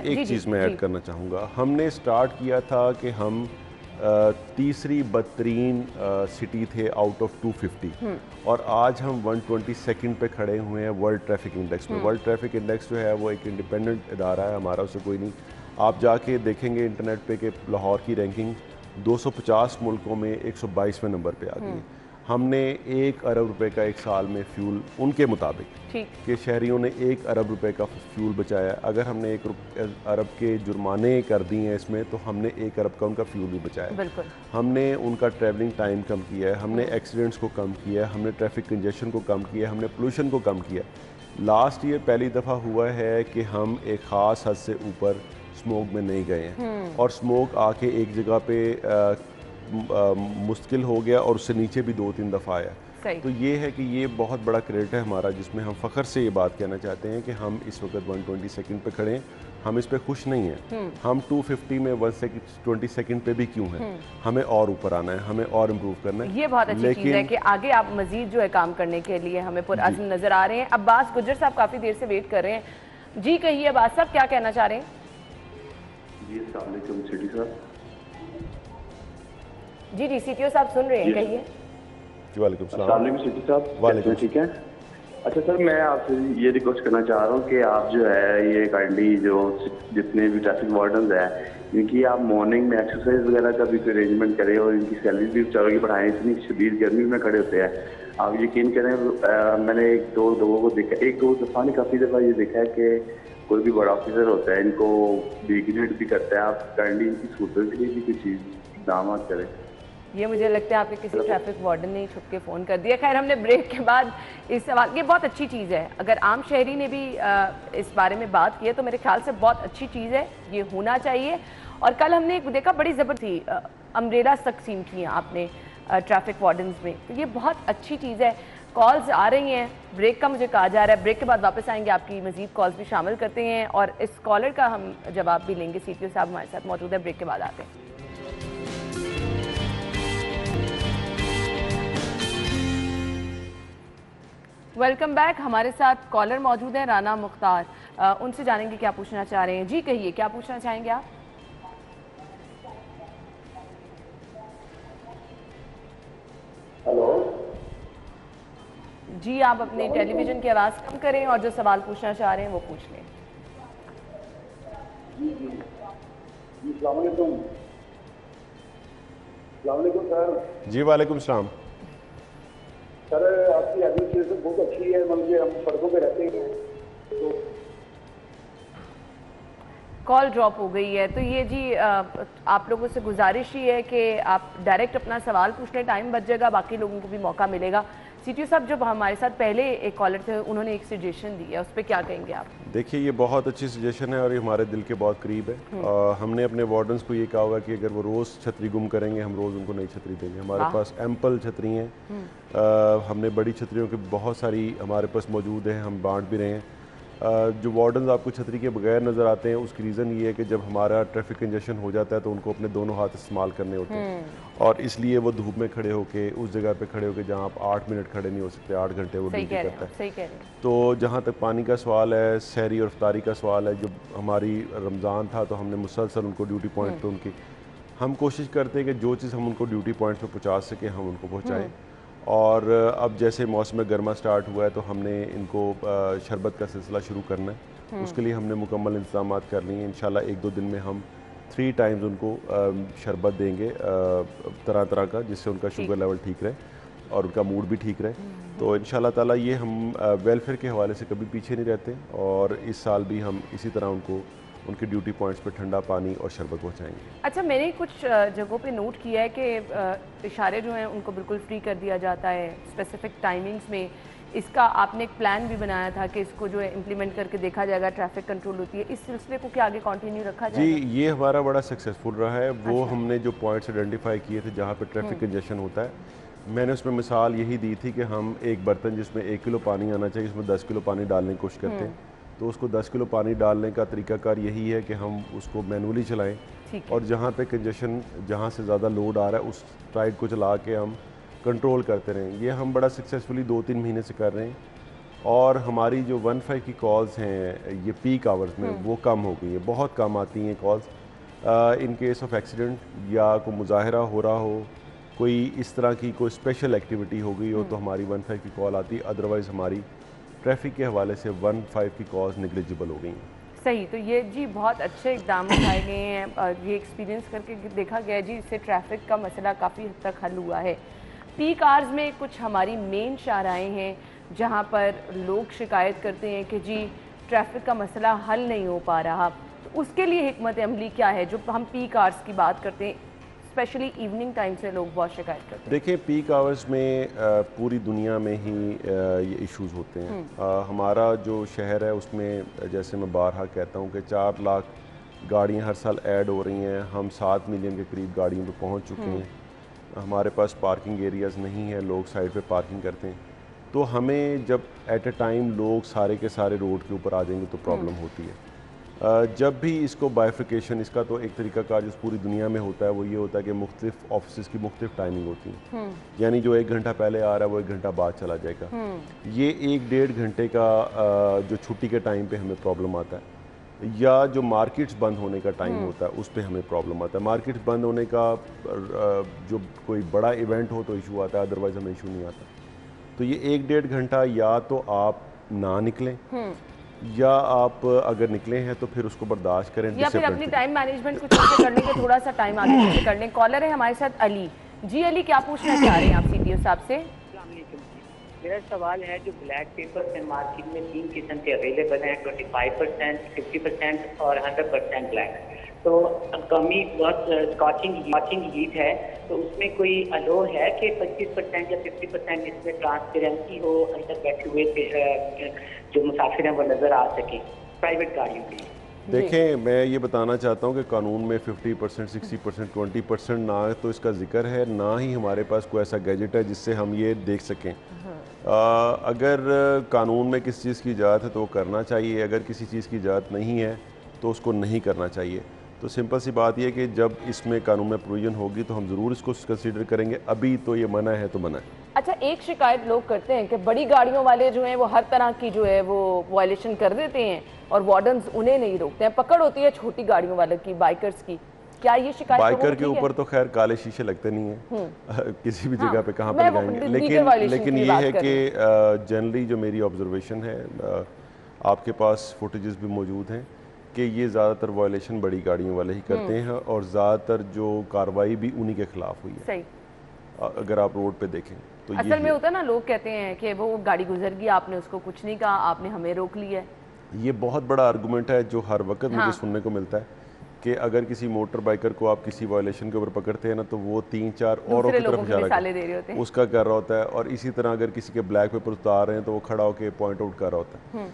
एक चीज़ मैं ऐड करना चाहूँगा, हमने स्टार्ट किया था कि हम तीसरी बदतरीन सिटी थे आउट ऑफ 250 और आज हम 122nd पे खड़े हुए हैं वर्ल्ड ट्रैफिक इंडेक्स में। वर्ल्ड ट्रैफिक इंडेक्स जो है वो एक इंडिपेंडेंट इदारा है, हमारा उससे कोई नहीं। आप जाके देखेंगे इंटरनेट पे कि लाहौर की रैंकिंग 250 मुल्कों में 122वें नंबर पे आ गई है। हमने 1 अरब रुपए का एक साल में फ्यूल, उनके मुताबिक कि शहरियों ने 1 अरब रुपए का फ्यूल बचाया। अगर हमने 1 अरब के जुर्माने कर दिए हैं इसमें तो हमने 1 अरब का उनका फ्यूल भी बचाया। हमने उनका ट्रैवलिंग टाइम कम किया है, हमने एक्सीडेंट्स को कम किया है, हमने ट्रैफिक कंजेशन को कम किया है, हमने पोल्यूशन को कम किया। लास्ट ईयर पहली दफ़ा हुआ है कि हम एक ख़ास हद से ऊपर स्मोक में नहीं गए हैं और स्मोक आके एक जगह पे मुश्किल हो गया और उससे नीचे भी 2-3 दफ़ा आया। तो ये है कि ये बहुत बड़ा क्रेडिट है हमारा, जिसमें हम फ़ख्र से ये बात कहना चाहते हैं कि हम इस वक्त 122nd पे खड़े हैं। हम इस पे खुश नहीं हैं, हम 250 में 122nd पे भी क्यों हैं, हमें और ऊपर आना है, हमें और इम्प्रूव करना है। ये बहुत अच्छी चीज़ है कि आगे आप मजीद जो है काम करने के लिए हमें पुरअज़्म नज़र आ रहे हैं। अब्बास गुज्जर साहब काफ़ी देर से वेट कर रहे हैं। जी कहिए अब्बास साहब, क्या कहना चाह रहे हैं? जी अस्सलाम वालेकुम सिटी साहब। जी CTO साहब सुन रहे हैं, कहिए। वालेकुम सलाम। अस्सलाम वालेकुम सिटी साहब। वालेकुम। ठीक है। अच्छा सर, मैं आपसे ये रिक्वेस्ट करना चाह रहा हूँ कि आप जो है ये काइंडली जो जितने भी ट्रैफिक वार्डन्स हैं इनकी आप मॉर्निंग में एक्सरसाइज वगैरह का भी कोई अरेंजमेंट करें और इनकी सैलरी भी बेचारों की बढ़ाएं। इतनी शदीद गर्मी में खड़े होते हैं, आप यकीन करें मैंने 1-2 लोगों को देखा, 1-2 दफ़ा नहीं काफ़ी दफ़ा ये देखा है कि कोई भी बड़ा ऑफिसर होता है इनको डिग्रेड भी करता है। आप काइंडली इनकी सूरत के लिए भी कोई चीज़ इकदाम करें। ये मुझे लगता है आपके किसी ट्रैफिक वार्डन ने छुप के फ़ोन कर दिया। खैर, हमने ब्रेक के बाद इस सवाल, ये बहुत अच्छी चीज़ है, अगर आम शहरी ने भी इस बारे में बात की है तो मेरे ख्याल से बहुत अच्छी चीज़ है, ये होना चाहिए। और कल हमने एक देखा बड़ी ज़बरदस्त थी, अम्ब्रेला तकसीम की आपने ट्रैफिक वार्डन्स में, तो ये बहुत अच्छी चीज़ है। कॉल्स आ रही हैं, ब्रेक का मुझे कहा जा रहा है, ब्रेक के बाद वापस आएंगे, आपकी मज़ीद कॉल्स भी शामिल करते हैं और इस कॉलर का हम जवाब भी लेंगे। CTO साहब हमारे साथ मौजूद है, ब्रेक के बाद आते हैं। Welcome back. हमारे साथ कॉलर मौजूद हैं राना मुख्तार, उनसे जानेंगे क्या पूछना चाह रहे हैं। जी कहिए, क्या पूछना चाहेंगे आप? हेलो जी, आप अपने टेलीविजन की आवाज़ कम करें और जो सवाल पूछना चाह रहे हैं वो पूछ लें। अस्सलाम वालेकुम सर। जी वालेकुम सलाम। सर आपकी एडमिनिस्ट्रेशन बहुत अच्छी है, मतलब हम सड़कों पे रहते हैं तो कॉल ड्रॉप हो गई है। तो ये जी आप लोगों से गुजारिश ही है कि आप डायरेक्ट अपना सवाल पूछ लें, टाइम बच जाएगा, बाकी लोगों को भी मौका मिलेगा। सीटीओ साहब, जब हमारे साथ पहले एक कॉलर थे उन्होंने एक सजेशन दी है, उस पर क्या कहेंगे आप? देखिए, ये बहुत अच्छी सजेशन है और ये हमारे दिल के बहुत करीब है। हमने अपने वार्डन्स को ये कहा होगा कि अगर वो रोज़ छतरी गुम करेंगे, हम रोज़ उनको नई छतरी देंगे। हमारे पास एम्पल छतरी हैं, हमने बड़ी छतरियों की बहुत सारी हमारे पास मौजूद हैं, हम बांट भी रहे हैं। जो वार्डन्स आपको छतरी के बगैर नज़र आते हैं, उसकी रीज़न ये है कि जब हमारा ट्रैफिक कंजेशन हो जाता है तो उनको अपने दोनों हाथ इस्तेमाल करने होते हैं और इसलिए वो धूप में खड़े होके उस जगह पे खड़े होके जहाँ आप 8 मिनट खड़े नहीं हो सकते, 8 घंटे वो ड्यूटी करता है। सही कह रहे हैं। तो जहाँ तक पानी का सवाल है, सहरी और इफ्तारी का सवाल है, जब हमारी रमज़ान था तो हमने मुसलसल उनको ड्यूटी पॉइंट पे उनकी हम कोशिश करते हैं कि जो चीज़ हम उनको ड्यूटी पॉइंट पे पहुँचा सकें हम उनको पहुँचाएँ। और अब जैसे मौसम गर्मा स्टार्ट हुआ है तो हमने इनको शरबत का सिलसिला शुरू करना है। उसके लिए हमने मुकम्मल इंतजाम कर लिए हैं। इंशाल्लाह 1-2 दिन में हम 3 टाइम्स उनको शरबत देंगे तरह तरह का, जिससे उनका शुगर लेवल ठीक रहे और उनका मूड भी ठीक रहे। तो इंशाल्लाह ताला ये हम वेलफेयर के हवाले से कभी पीछे नहीं रहते और इस साल भी हम इसी तरह उनको उनके ड्यूटी पॉइंट्स पे ठंडा पानी और शरबत पहुँचाएंगे। अच्छा, मैंने कुछ जगहों पे नोट किया है कि इशारे जो हैं उनको बिल्कुल फ्री कर दिया जाता है स्पेसिफिक टाइमिंग्स में। इसका आपने एक प्लान भी बनाया था कि इसको जो है इम्प्लीमेंट करके देखा जाएगा, ट्रैफिक कंट्रोल होती है। इस सिलसिले को क्या आगे कंटिन्यू रखा जाएगा? जी, ये हमारा बड़ा सक्सेसफुल रहा है। वो हमने जो पॉइंट्स आइडेंटिफाई किए थे जहाँ पे ट्रैफिक कंजेशन होता है, मैंने उसमें मिसाल यही दी थी कि हम एक बर्तन जिसमें 1 किलो पानी आना चाहिए उसमें 10 किलो पानी डालने की कोशिश करते हैं। तो उसको 10 किलो पानी डालने का तरीकाकार यही है कि हम उसको मैनुअली चलाएं और जहाँ पे कंजेशन, जहाँ से ज़्यादा लोड आ रहा है उस साइड को चला के हम कंट्रोल करते रहें। ये हम बड़ा सक्सेसफुली 2-3 महीने से कर रहे हैं और हमारी जो 15 की कॉल्स हैं ये पीक आवर्स में वो कम हो गई हैं, बहुत कम आती हैं calls. In case of accident या कोई मुजाहरा हो रहा हो, कोई इस तरह की कोई स्पेशल एक्टिविटी हो गई हो तो हमारी 15 की कॉल आती है। अदरवाइज़ हमारी ट्रैफिक के हवाले से 15 की कॉल्स निग्लिजिबल हो गई हैं। सही, तो ये जी बहुत अच्छे इकदाम उठाए गए हैं और ये एक्सपीरियंस करके देखा गया जी, इससे ट्रैफिक का मसला काफ़ी हद तक हल हुआ है। पीक आवर्स में कुछ हमारी मेन शाहराएँ हैं जहाँ पर लोग शिकायत करते हैं कि जी ट्रैफिक का मसला हल नहीं हो पा रहा, तो उसके लिए हिकमत अमली क्या है? जो हम पीक आवर्स की बात करते हैं, स्पेशली इवनिंग टाइम से लोग बहुत शिकायत करते हैं। देखिए, पीक आवर्स में पूरी दुनिया में ही ये इश्यूज होते हैं। हमारा जो शहर है उसमें जैसे मैं बारहा कहता हूँ कि 4 लाख गाड़ियाँ हर साल ऐड हो रही हैं। हम 7 मिलियन के करीब गाड़ियों पे पहुँच चुके हैं। हमारे पास पार्किंग एरियाज़ नहीं है, लोग साइड पे पार्किंग करते हैं। तो हमें जब एट अ टाइम लोग सारे के सारे रोड के ऊपर आ जाएंगे तो प्रॉब्लम होती है। जब भी इसको बाइफिकेशन, इसका तो एक तरीका कार जिस पूरी दुनिया में होता है वो ये होता है कि मुख्तलिफ ऑफिस की मुख्तलिफ टाइमिंग होती है। यानी जो 1 घंटा पहले आ रहा है वो 1 घंटा बाद चला जाएगा। ये 1-1.5 घंटे का जो छुट्टी के टाइम पे हमें प्रॉब्लम आता है या जो मार्केट्स बंद होने का टाइम होता है उस पर हमें प्रॉब्लम आता है। मार्केट्स बंद होने का जो कोई बड़ा इवेंट हो तो इशू आता है, अदरवाइज़ हमें इशू नहीं आता। तो ये 1-1.5 घंटा या तो आप ना निकलें या आप अगर निकले हैं तो फिर उसको बर्दाश्त करें, या फिर अपनी टाइम मैनेजमेंट कुछ ऐसे कर लें कि थोड़ा सा टाइम आगे पीछे कर लें। कॉलर है हमारे साथ अली। जी अली, क्या पूछना चाह रहे हैं आप सीटीओ साहब से? मेरा सवाल है, जो ब्लैक पेपर में मार्केट में 3 किस्म के अवेलेबल हैं, 25%, 50% और 100% ब्लैक। तो कमी बहुत स्कॉचिंग हीट है, तो उसमें कोई अलो है कि 25% या 50% इसमें ट्रांसपेरेंसी हो, अंदर बैठे हुए जो मुसाफिर हैं वो नज़र आ सके प्राइवेट गाड़ियों के लिए? देखें, मैं ये बताना चाहता हूँ कि कानून में 50%, 60%, 20% ना तो इसका जिक्र है, ना ही हमारे पास कोई ऐसा गैजेट है जिससे हम ये देख सकें। अगर कानून में किसी चीज़ की इजाज़त है तो वो करना चाहिए, अगर किसी चीज़ की इजाज़त नहीं है तो उसको नहीं करना चाहिए। तो सिंपल सी बात यह कि जब इसमें कानून में प्रोविजन होगी तो हम ज़रूर इसको कंसीडर करेंगे। अभी तो ये मना है तो मना है। अच्छा, एक शिकायत लोग करते हैं कि बड़ी गाड़ियों वाले जो हैं वो हर तरह की जो है वो वायलेशन कर देते हैं और वार्डन्स उन्हें नहीं रोकते हैं, पकड़ होती है छोटी गाड़ियों वालों की, बाइकर्स की। क्या ये शिकायत बाइकर के ऊपर तो खैर काले शीशे लगते नहीं है किसी भी जगह पे कहाँ पे लगाएंगे, लेकिन ये है कि जनरली जो मेरी ऑब्जर्वेशन है, आपके पास फुटेजेस भी मौजूद हैं कि ये ज़्यादातर वायलेशन बड़ी गाड़ियों वाले ही करते हैं और ज़्यादातर जो कार्रवाई भी उन्हीं के खिलाफ हुई है। सही। अगर आप रोड पे देखें तो असल में होता है ना, लोग कहते हैं कि वो गाड़ी गुजर गई, आपने उसको कुछ नहीं कहा, आपने हमें रोक लिया है। ये बहुत बड़ा आर्गूमेंट है जो हर वक्त मुझे सुनने को मिलता है कि अगर किसी मोटर बाइकर को आप किसी वायलेशन के ऊपर पकड़ते हैं ना तो वो 3-4 औरों की तरफ इशारा उसका कर रहा होता है, और इसी तरह अगर किसी के ब्लैक पेपर उतार रहे हैं तो वो खड़ा होकर पॉइंट आउट कर रहा होता है।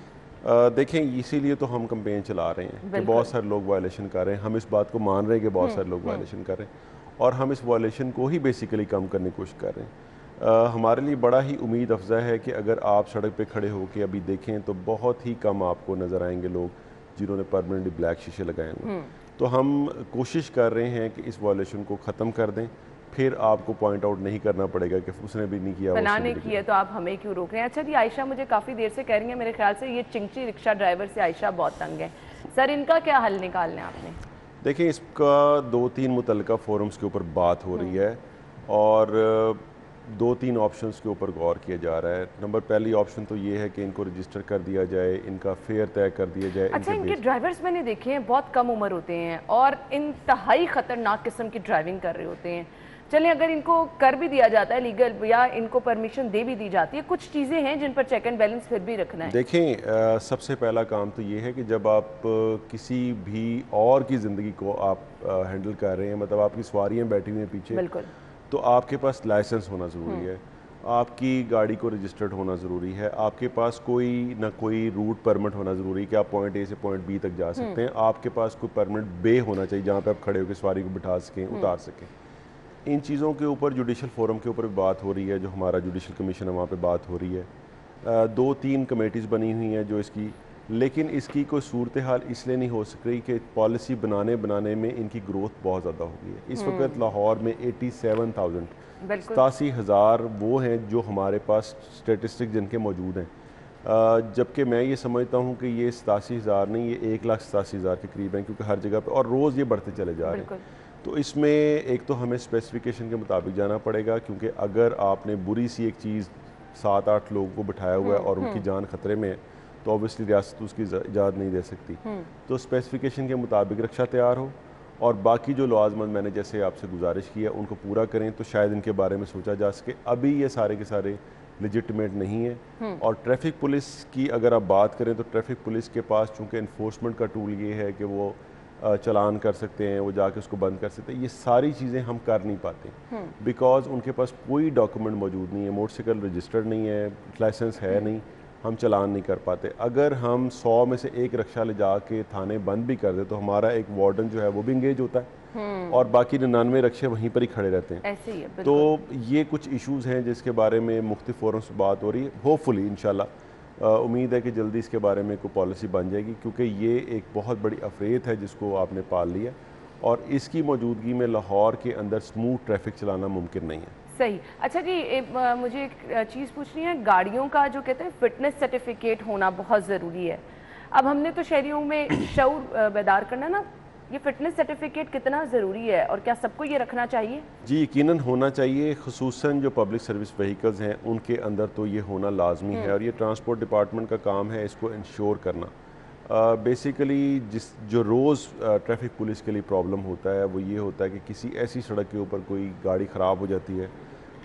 देखें, इसीलिए तो हम कैंपेन चला रहे हैं कि बहुत सारे लोग वायलेशन कर रहे हैं, हम इस बात को मान रहे हैं कि बहुत सारे लोग वायलेशन कर रहे हैं और हम इस वायलेशन को ही बेसिकली कम करने की कोशिश कर रहे हैं। हमारे लिए बड़ा ही उम्मीद अफजा है कि अगर आप सड़क पे खड़े होकर अभी देखें तो बहुत ही कम आपको नज़र आएंगे लोग जिन्होंने परमानेंटली ब्लैक शीशे लगाए हुए। तो हम कोशिश कर रहे हैं कि इस वायलेशन को ख़त्म कर दें, फिर आपको पॉइंट आउट नहीं करना पड़ेगा कि उसने भी नहीं किया, फलां ने किया तो आप हमें क्यों रोक रहे हैं। अच्छा जी, आयशा मुझे काफ़ी देर से कह रही है, मेरे ख्याल से ये चिंची रिक्शा ड्राइवर से आयशा बहुत तंग है सर, इनका क्या हल निकालना है आपने? देखिए, इसका 2-3 मुतल्लिका फोरम्स के ऊपर बात हो रही है और 2-3 ऑप्शंस के ऊपर गौर किया जा रहा है। पहली ऑप्शन तो ये है कि इनको रजिस्टर कर दिया जाए, इनका फेयर तय कर दिया जाए। अच्छा, इनके ड्राइवर्स मैंने देखे हैं बहुत कम उम्र होते हैं और इंतहाई ख़तरनाक किस्म की ड्राइविंग कर रहे होते हैं। चलें, अगर इनको कर भी दिया जाता है लीगल या इनको परमिशन दे भी दी जाती है, कुछ चीज़ें हैं जिन पर चेक एंड बैलेंस फिर भी रखना है। देखें, सबसे पहला काम तो ये है कि जब आप किसी भी और की ज़िंदगी को आप हैंडल कर रहे हैं, मतलब आपकी सवारियाँ बैठी हुई हैं पीछे, बिल्कुल, तो आपके पास लाइसेंस होना ज़रूरी है, आपकी गाड़ी को रजिस्टर्ड होना ज़रूरी है, आपके पास कोई ना कोई रूट परमिट होना ज़रूरी है कि आप पॉइंट ए से पॉइंट बी तक जा सकते हैं, आपके पास कोई परमिट बे होना चाहिए जहाँ पे आप खड़े होकर सवारी को बिठा सकें, उतार सकें। इन चीज़ों के ऊपर जुडिशल फोरम के ऊपर भी बात हो रही है, जो हमारा जुडिशल कमीशन है वहाँ पे बात हो रही है। 2-3 कमेटीज़ बनी हुई हैं जो इसकी, लेकिन इसकी कोई सूरत हाल इसलिए नहीं हो सक रही कि पॉलिसी बनाने में इनकी ग्रोथ बहुत ज़्यादा हो गई है। इस वक्त लाहौर में 87,000 वो हैं जो हमारे पास स्टेटिस्टिक जिनके मौजूद हैं, जबकि मैं ये समझता हूँ कि ये 87,000 नहीं, ये 1,87,000 के करीब हैं, क्योंकि हर जगह पे और रोज़ ये बढ़ते चले जा रहे हैं। तो इसमें एक तो हमें स्पेसिफिकेशन के मुताबिक जाना पड़ेगा, क्योंकि अगर आपने बुरी सी एक चीज़ 7-8 लोगों को बिठाया हुआ है और उनकी जान खतरे में है तो ऑब्वियसली रियासत उसकी इजाज़त नहीं दे सकती। तो स्पेसिफिकेशन के मुताबिक रक्षा तैयार हो और बाकी जो लाजमंद मैंने जैसे आपसे गुजारिश की है उनको पूरा करें, तो शायद इनके बारे में सोचा जा सके। अभी ये सारे के सारे लेजिटिमेट नहीं है। और ट्रैफिक पुलिस की अगर आप बात करें तो ट्रैफिक पुलिस के पास चूँकि इन्फोर्समेंट का टूल ये है कि वो चलान कर सकते हैं, वो जाके उसको बंद कर सकते हैं, ये सारी चीज़ें हम कर नहीं पाते बिकॉज उनके पास कोई डॉक्यूमेंट मौजूद नहीं है, मोटरसाइकिल रजिस्टर्ड नहीं है, लाइसेंस है नहीं, हम चलान नहीं कर पाते। अगर हम 100 में से एक रक्षा ले जाके थाने बंद भी कर दे तो हमारा एक वार्डन जो है वो भी इंगेज होता है और बाकी 99 रक्षे वहीं पर ही खड़े रहते हैं। ऐसे ही है, तो ये कुछ इशूज़ हैं जिसके बारे में मुख्तलिफ फोरम से बात हो रही है। होपफुली इंशाल्लाह उम्मीद है कि जल्दी इसके बारे में कोई पॉलिसी बन जाएगी, क्योंकि ये एक बहुत बड़ी अफरेत है जिसको आपने पाल लिया और इसकी मौजूदगी में लाहौर के अंदर स्मूथ ट्रैफिक चलाना मुमकिन नहीं है। सही। अच्छा जी, मुझे एक चीज़ पूछनी है, गाड़ियों का जो कहते हैं फिटनेस सर्टिफिकेट होना बहुत ज़रूरी है। अब हमने तो शहरियों में शऊर बेदार करना ना, ये फिटनेस सर्टिफिकेट कितना ज़रूरी है और क्या सबको ये रखना चाहिए? जी, यकीनन होना चाहिए, खुसूसन जो पब्लिक सर्विस व्हीकल्स हैं उनके अंदर तो ये होना लाजमी है और ये ट्रांसपोर्ट डिपार्टमेंट का काम है इसको इंश्योर करना। बेसिकली जो रोज़ ट्रैफिक पुलिस के लिए प्रॉब्लम होता है वो ये होता है कि किसी ऐसी सड़क के ऊपर कोई गाड़ी ख़राब हो जाती है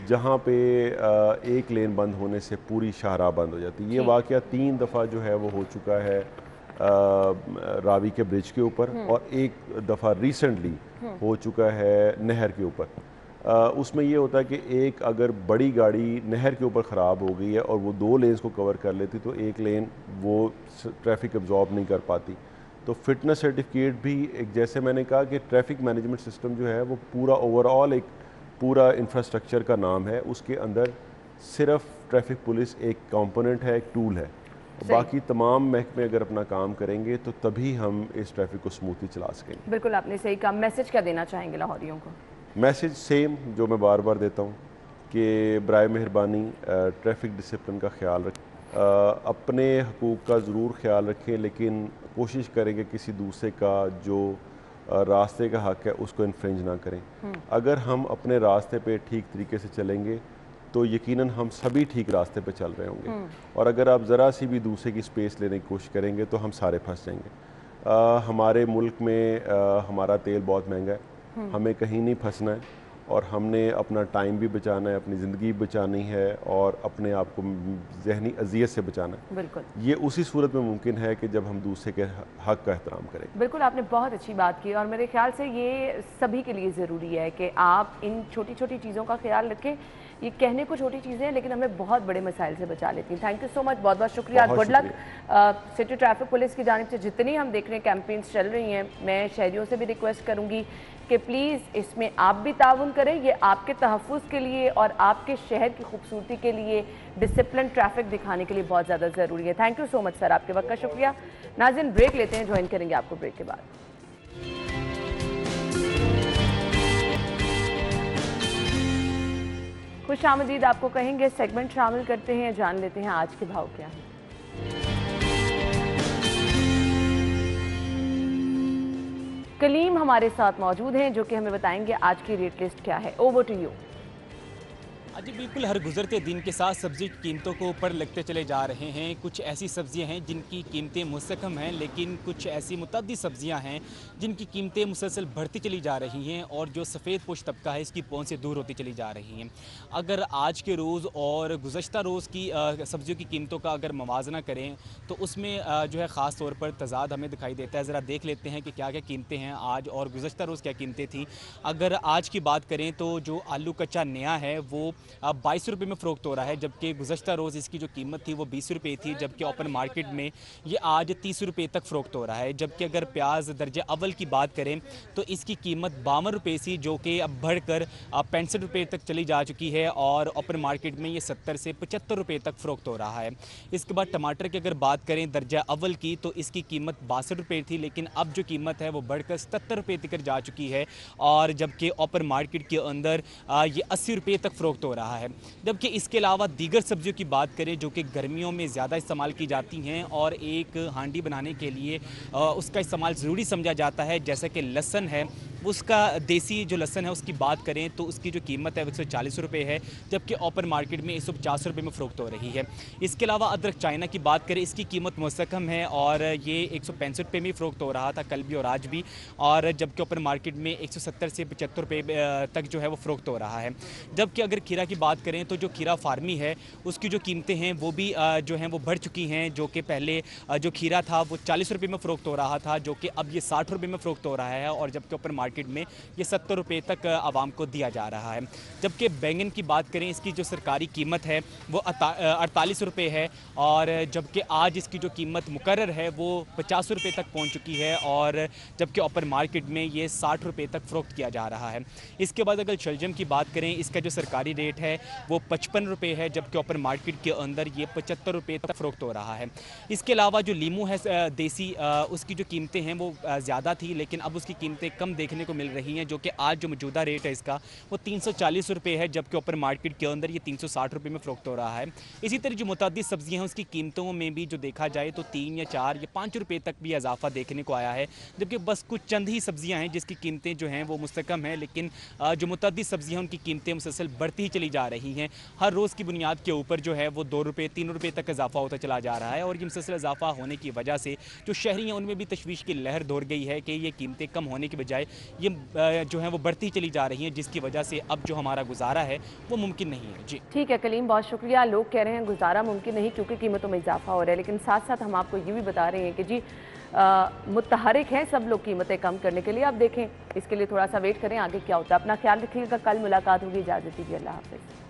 जहाँ पे एक लेन बंद होने से पूरी शाहराह बंद हो जाती है। ये वाक़या 3 दफ़ा जो है वो हो चुका है रावी के ब्रिज के ऊपर और एक दफ़ा रिसेंटली हो चुका है नहर के ऊपर। उसमें ये होता है कि एक अगर बड़ी गाड़ी नहर के ऊपर ख़राब हो गई है और वो 2 लेन्स को कवर कर लेती तो एक लेन वो ट्रैफिक एब्जॉर्ब नहीं कर पाती। तो फिटनेस सर्टिफिकेट भी एक, जैसे मैंने कहा कि ट्रैफिक मैनेजमेंट सिस्टम जो है वो पूरा ओवरऑल एक पूरा इंफ्रास्ट्रक्चर का नाम है, उसके अंदर सिर्फ ट्रैफिक पुलिस एक कंपोनेंट है, एक टूल है। बाकी तमाम महकमे अगर अपना काम करेंगे तो तभी हम इस ट्रैफिक को स्मूथली चला सकेंगे। बिल्कुल, आपने सही कहा। मैसेज क्या देना चाहेंगे लाहौरियों को? मैसेज सेम जो मैं बार बार देता हूँ कि बराए मेहरबानी ट्रैफिक डिसिप्लिन का ख्याल रखें, अपने हकूक़ का ज़रूर ख्याल रखें, लेकिन कोशिश करें कि किसी दूसरे का जो रास्ते का हक़ है उसको इन्फ्रिंज ना करें। अगर हम अपने रास्ते पे ठीक तरीके से चलेंगे तो यकीनन हम सभी ठीक रास्ते पे चल रहे होंगे, और अगर आप ज़रा सी भी दूसरे की स्पेस लेने की कोशिश करेंगे तो हम सारे फंस जाएंगे। हमारे मुल्क में हमारा तेल बहुत महंगा है, हमें कहीं नहीं फंसना है, और हमने अपना टाइम भी बचाना है, अपनी ज़िंदगी बचानी है, और अपने आप को जहनी अजियत से बचाना है। बिल्कुल, ये उसी सूरत में मुमकिन है कि जब हम दूसरे के हक़ का एहतराम करें। बिल्कुल, आपने बहुत अच्छी बात की, और मेरे ख्याल से ये सभी के लिए ज़रूरी है कि आप इन छोटी छोटी चीज़ों का ख्याल रखें। ये कहने को छोटी चीज़ें हैं लेकिन हमें बहुत बड़े मसाइल से बचा लेती हैं। थैंक यू सो मच, बहुत बहुत शुक्रिया, good luck. City traffic police की जानिब से जितनी हम देख रहे हैं कैंपेन्स चल रही हैं, मैं शहरियों से भी रिक्वेस्ट करूँगी कि प्लीज़ इसमें आप भी ताउन करें। ये आपके तहफ़्फ़ुज़ के लिए और आपके शहर की खूबसूरती के लिए, डिसिप्लिन ट्रैफिक दिखाने के लिए बहुत ज़्यादा ज़रूरी है। Thank you so much sir, आपके वक्त का शुक्रिया। नाज़रीन, ब्रेक लेते हैं, ज्वाइन करेंगे आपको ब्रेक के बाद। खुश आमदीद आपको कहेंगे, सेगमेंट शामिल करते हैं, जान लेते हैं आज के भाव क्या है। कलीम हमारे साथ मौजूद हैं जो कि हमें बताएंगे आज की रेट लिस्ट क्या है। Over to you. जी बिल्कुल, हर गुजरते दिन के साथ सब्जी की कीमतों को ऊपर लगते चले जा रहे हैं। कुछ ऐसी सब्जियां हैं जिनकी कीमतें मुस्तकम हैं, लेकिन कुछ ऐसी मुतअद्दिद सब्जियां हैं जिनकी कीमतें मुसलसल बढ़ती चली जा रही हैं, और जो सफ़ेद पोश तबका है इसकी पहुंच से दूर होती चली जा रही हैं। अगर आज के रोज़ और गुज़श्ता रोज़ की सब्जियों की कीमतों का अगर मवाजना करें तो उसमें जो है ख़ास तौर पर तज़ाद हमें दिखाई देता है। ज़रा देख लेते हैं कि क्या क्या कीमतें हैं आज और गुज़श्ता रोज़ क्या कीमतें थी। अगर आज की बात करें तो जो आलू कच्चा नया है वो 22 रुपये में फ़रोख्त हो रहा है, जबकि गुज़श्ता रोज़ इसकी जो कीमत थी वो 20 रुपये थी, जबकि ओपन मार्केट में ये आज 30 रुपये तक फ़रोख्त हो रहा है। जबकि अगर प्याज दर्जे अव्वल की बात करें तो इसकी कीमत 52 रुपये थी, जो कि अब बढ़कर 65 रुपये तक चली जा चुकी है, और ओपन मार्केट में ये 70 से 75 रुपये तक फ़रोख्त हो रहा है। इसके बाद टमाटर की अगर बात करें दर्जा अव्वल की तो इसकी कीमत 62 रुपये थी, लेकिन अब जो कीमत है वो बढ़कर 77 रुपये तक जा चुकी है, और जबकि ओपन मार्केट के अंदर ये 80 रुपये तक फ़रोख्त हो रहा है। जबकि इसके अलावा दीगर सब्जियों की बात करें जो कि गर्मियों में ज़्यादा इस्तेमाल की जाती हैं और एक हांडी बनाने के लिए उसका इस्तेमाल ज़रूरी समझा जाता है, जैसे कि लहसुन है, उसका देसी जो लहसुन है उसकी बात करें तो उसकी जो कीमत है 140 रुपये है, जबकि ओपन मार्केट में 150 रुपये में फ़रोख्त हो रही है। इसके अलावा अदरक चाइना की बात करें, इसकी कीमत मुस्तकम है और ये 165 रुपये में फ़रोख्त हो रहा था कल भी और आज भी, और जबकि ओपन मार्केट में 170 से 75 रुपये तक जो है वो फ़रोख्त हो रहा है। जबकि अगर खीरा की बात करें तो जो खीरा फार्मी है उसकी जो कीमतें हैं वो भी जो हैं वो बढ़ चुकी हैं, जो कि पहले जो खीरा था वो 40 रुपये में फ़रोख्त हो रहा था, जो कि अब ये 60 रुपये में फ़रोख्त हो रहा है, और जबकि ओपन मार्केट में ये 70 रुपये तक आवाम को दिया जा रहा है। जबकि बैंगन की बात करें, इसकी जो सरकारी कीमत है वो 48 रुपये है, और जबकि आज इसकी जो कीमत मुकर्रर है वो 50 रुपये तक पहुँच चुकी है, और जबकि ओपन मार्केट में ये 60 रुपये तक फ़रोख्त किया जा रहा है। इसके बाद अगर शलजम की बात करें, इसका जो सरकारी रेट है वो 55 रुपये है, जबकि ओपन मार्केट के अंदर ये 75 रुपये तक फ़रोख्त हो रहा है। इसके अलावा जो लीमू है देसी, उसकी जो कीमतें हैं वो ज़्यादा थी, लेकिन अब उसकी कीमतें कम देखने को मिल रही हैं, जो कि आज जो मौजूदा रेट है इसका वो 340 रुपये है, जबकि ओपन मार्केट के अंदर ये 360 रुपये में फ़रोख्त हो रहा है। इसी तरह जो मुतअद्दिद सब्जियाँ हैं उसकी कीमतों में भी जो देखा जाए तो 3 या 4 या 5 रुपये तक भी इजाफा देखने को आया है, जबकि बस कुछ चंद ही सब्जियाँ हैं जिसकी कीमतें जो हैं वो मुस्तकम हैं, लेकिन जो मुतअद्दिद सब्जियाँ उनकी कीमतें मुसलसल बढ़ती ही चली जा रही हैं। हर रोज़ की बुनियाद के ऊपर जो है वो 2 रुपये 3 रुपये तक इजाफा होता चला जा रहा है, और ये मुसलसल इजाफा होने की वजह से जो शहरी हैं उनमें भी तशवीश की लहर दौड़ गई है कि ये कीमतें कम होने की बजाय ये जो है वो बढ़ती चली जा रही हैं, जिसकी वजह से अब जो हमारा गुजारा है वो मुमकिन नहीं है। जी ठीक है कलीम, बहुत शुक्रिया। लोग कह रहे हैं गुजारा मुमकिन नहीं क्योंकि कीमतों में इजाफा हो रहा है, लेकिन साथ साथ हम आपको ये भी बता रहे हैं कि जी मुतहरिक हैं सब लोग कीमतें कम करने के लिए। अब देखें, इसके लिए थोड़ा सा वेट करें आगे क्या होता है। अपना ख्याल रखिएगा, कल मुलाकात होगी, इजाज़त दीजिए, अल्लाह हाफ़िज़।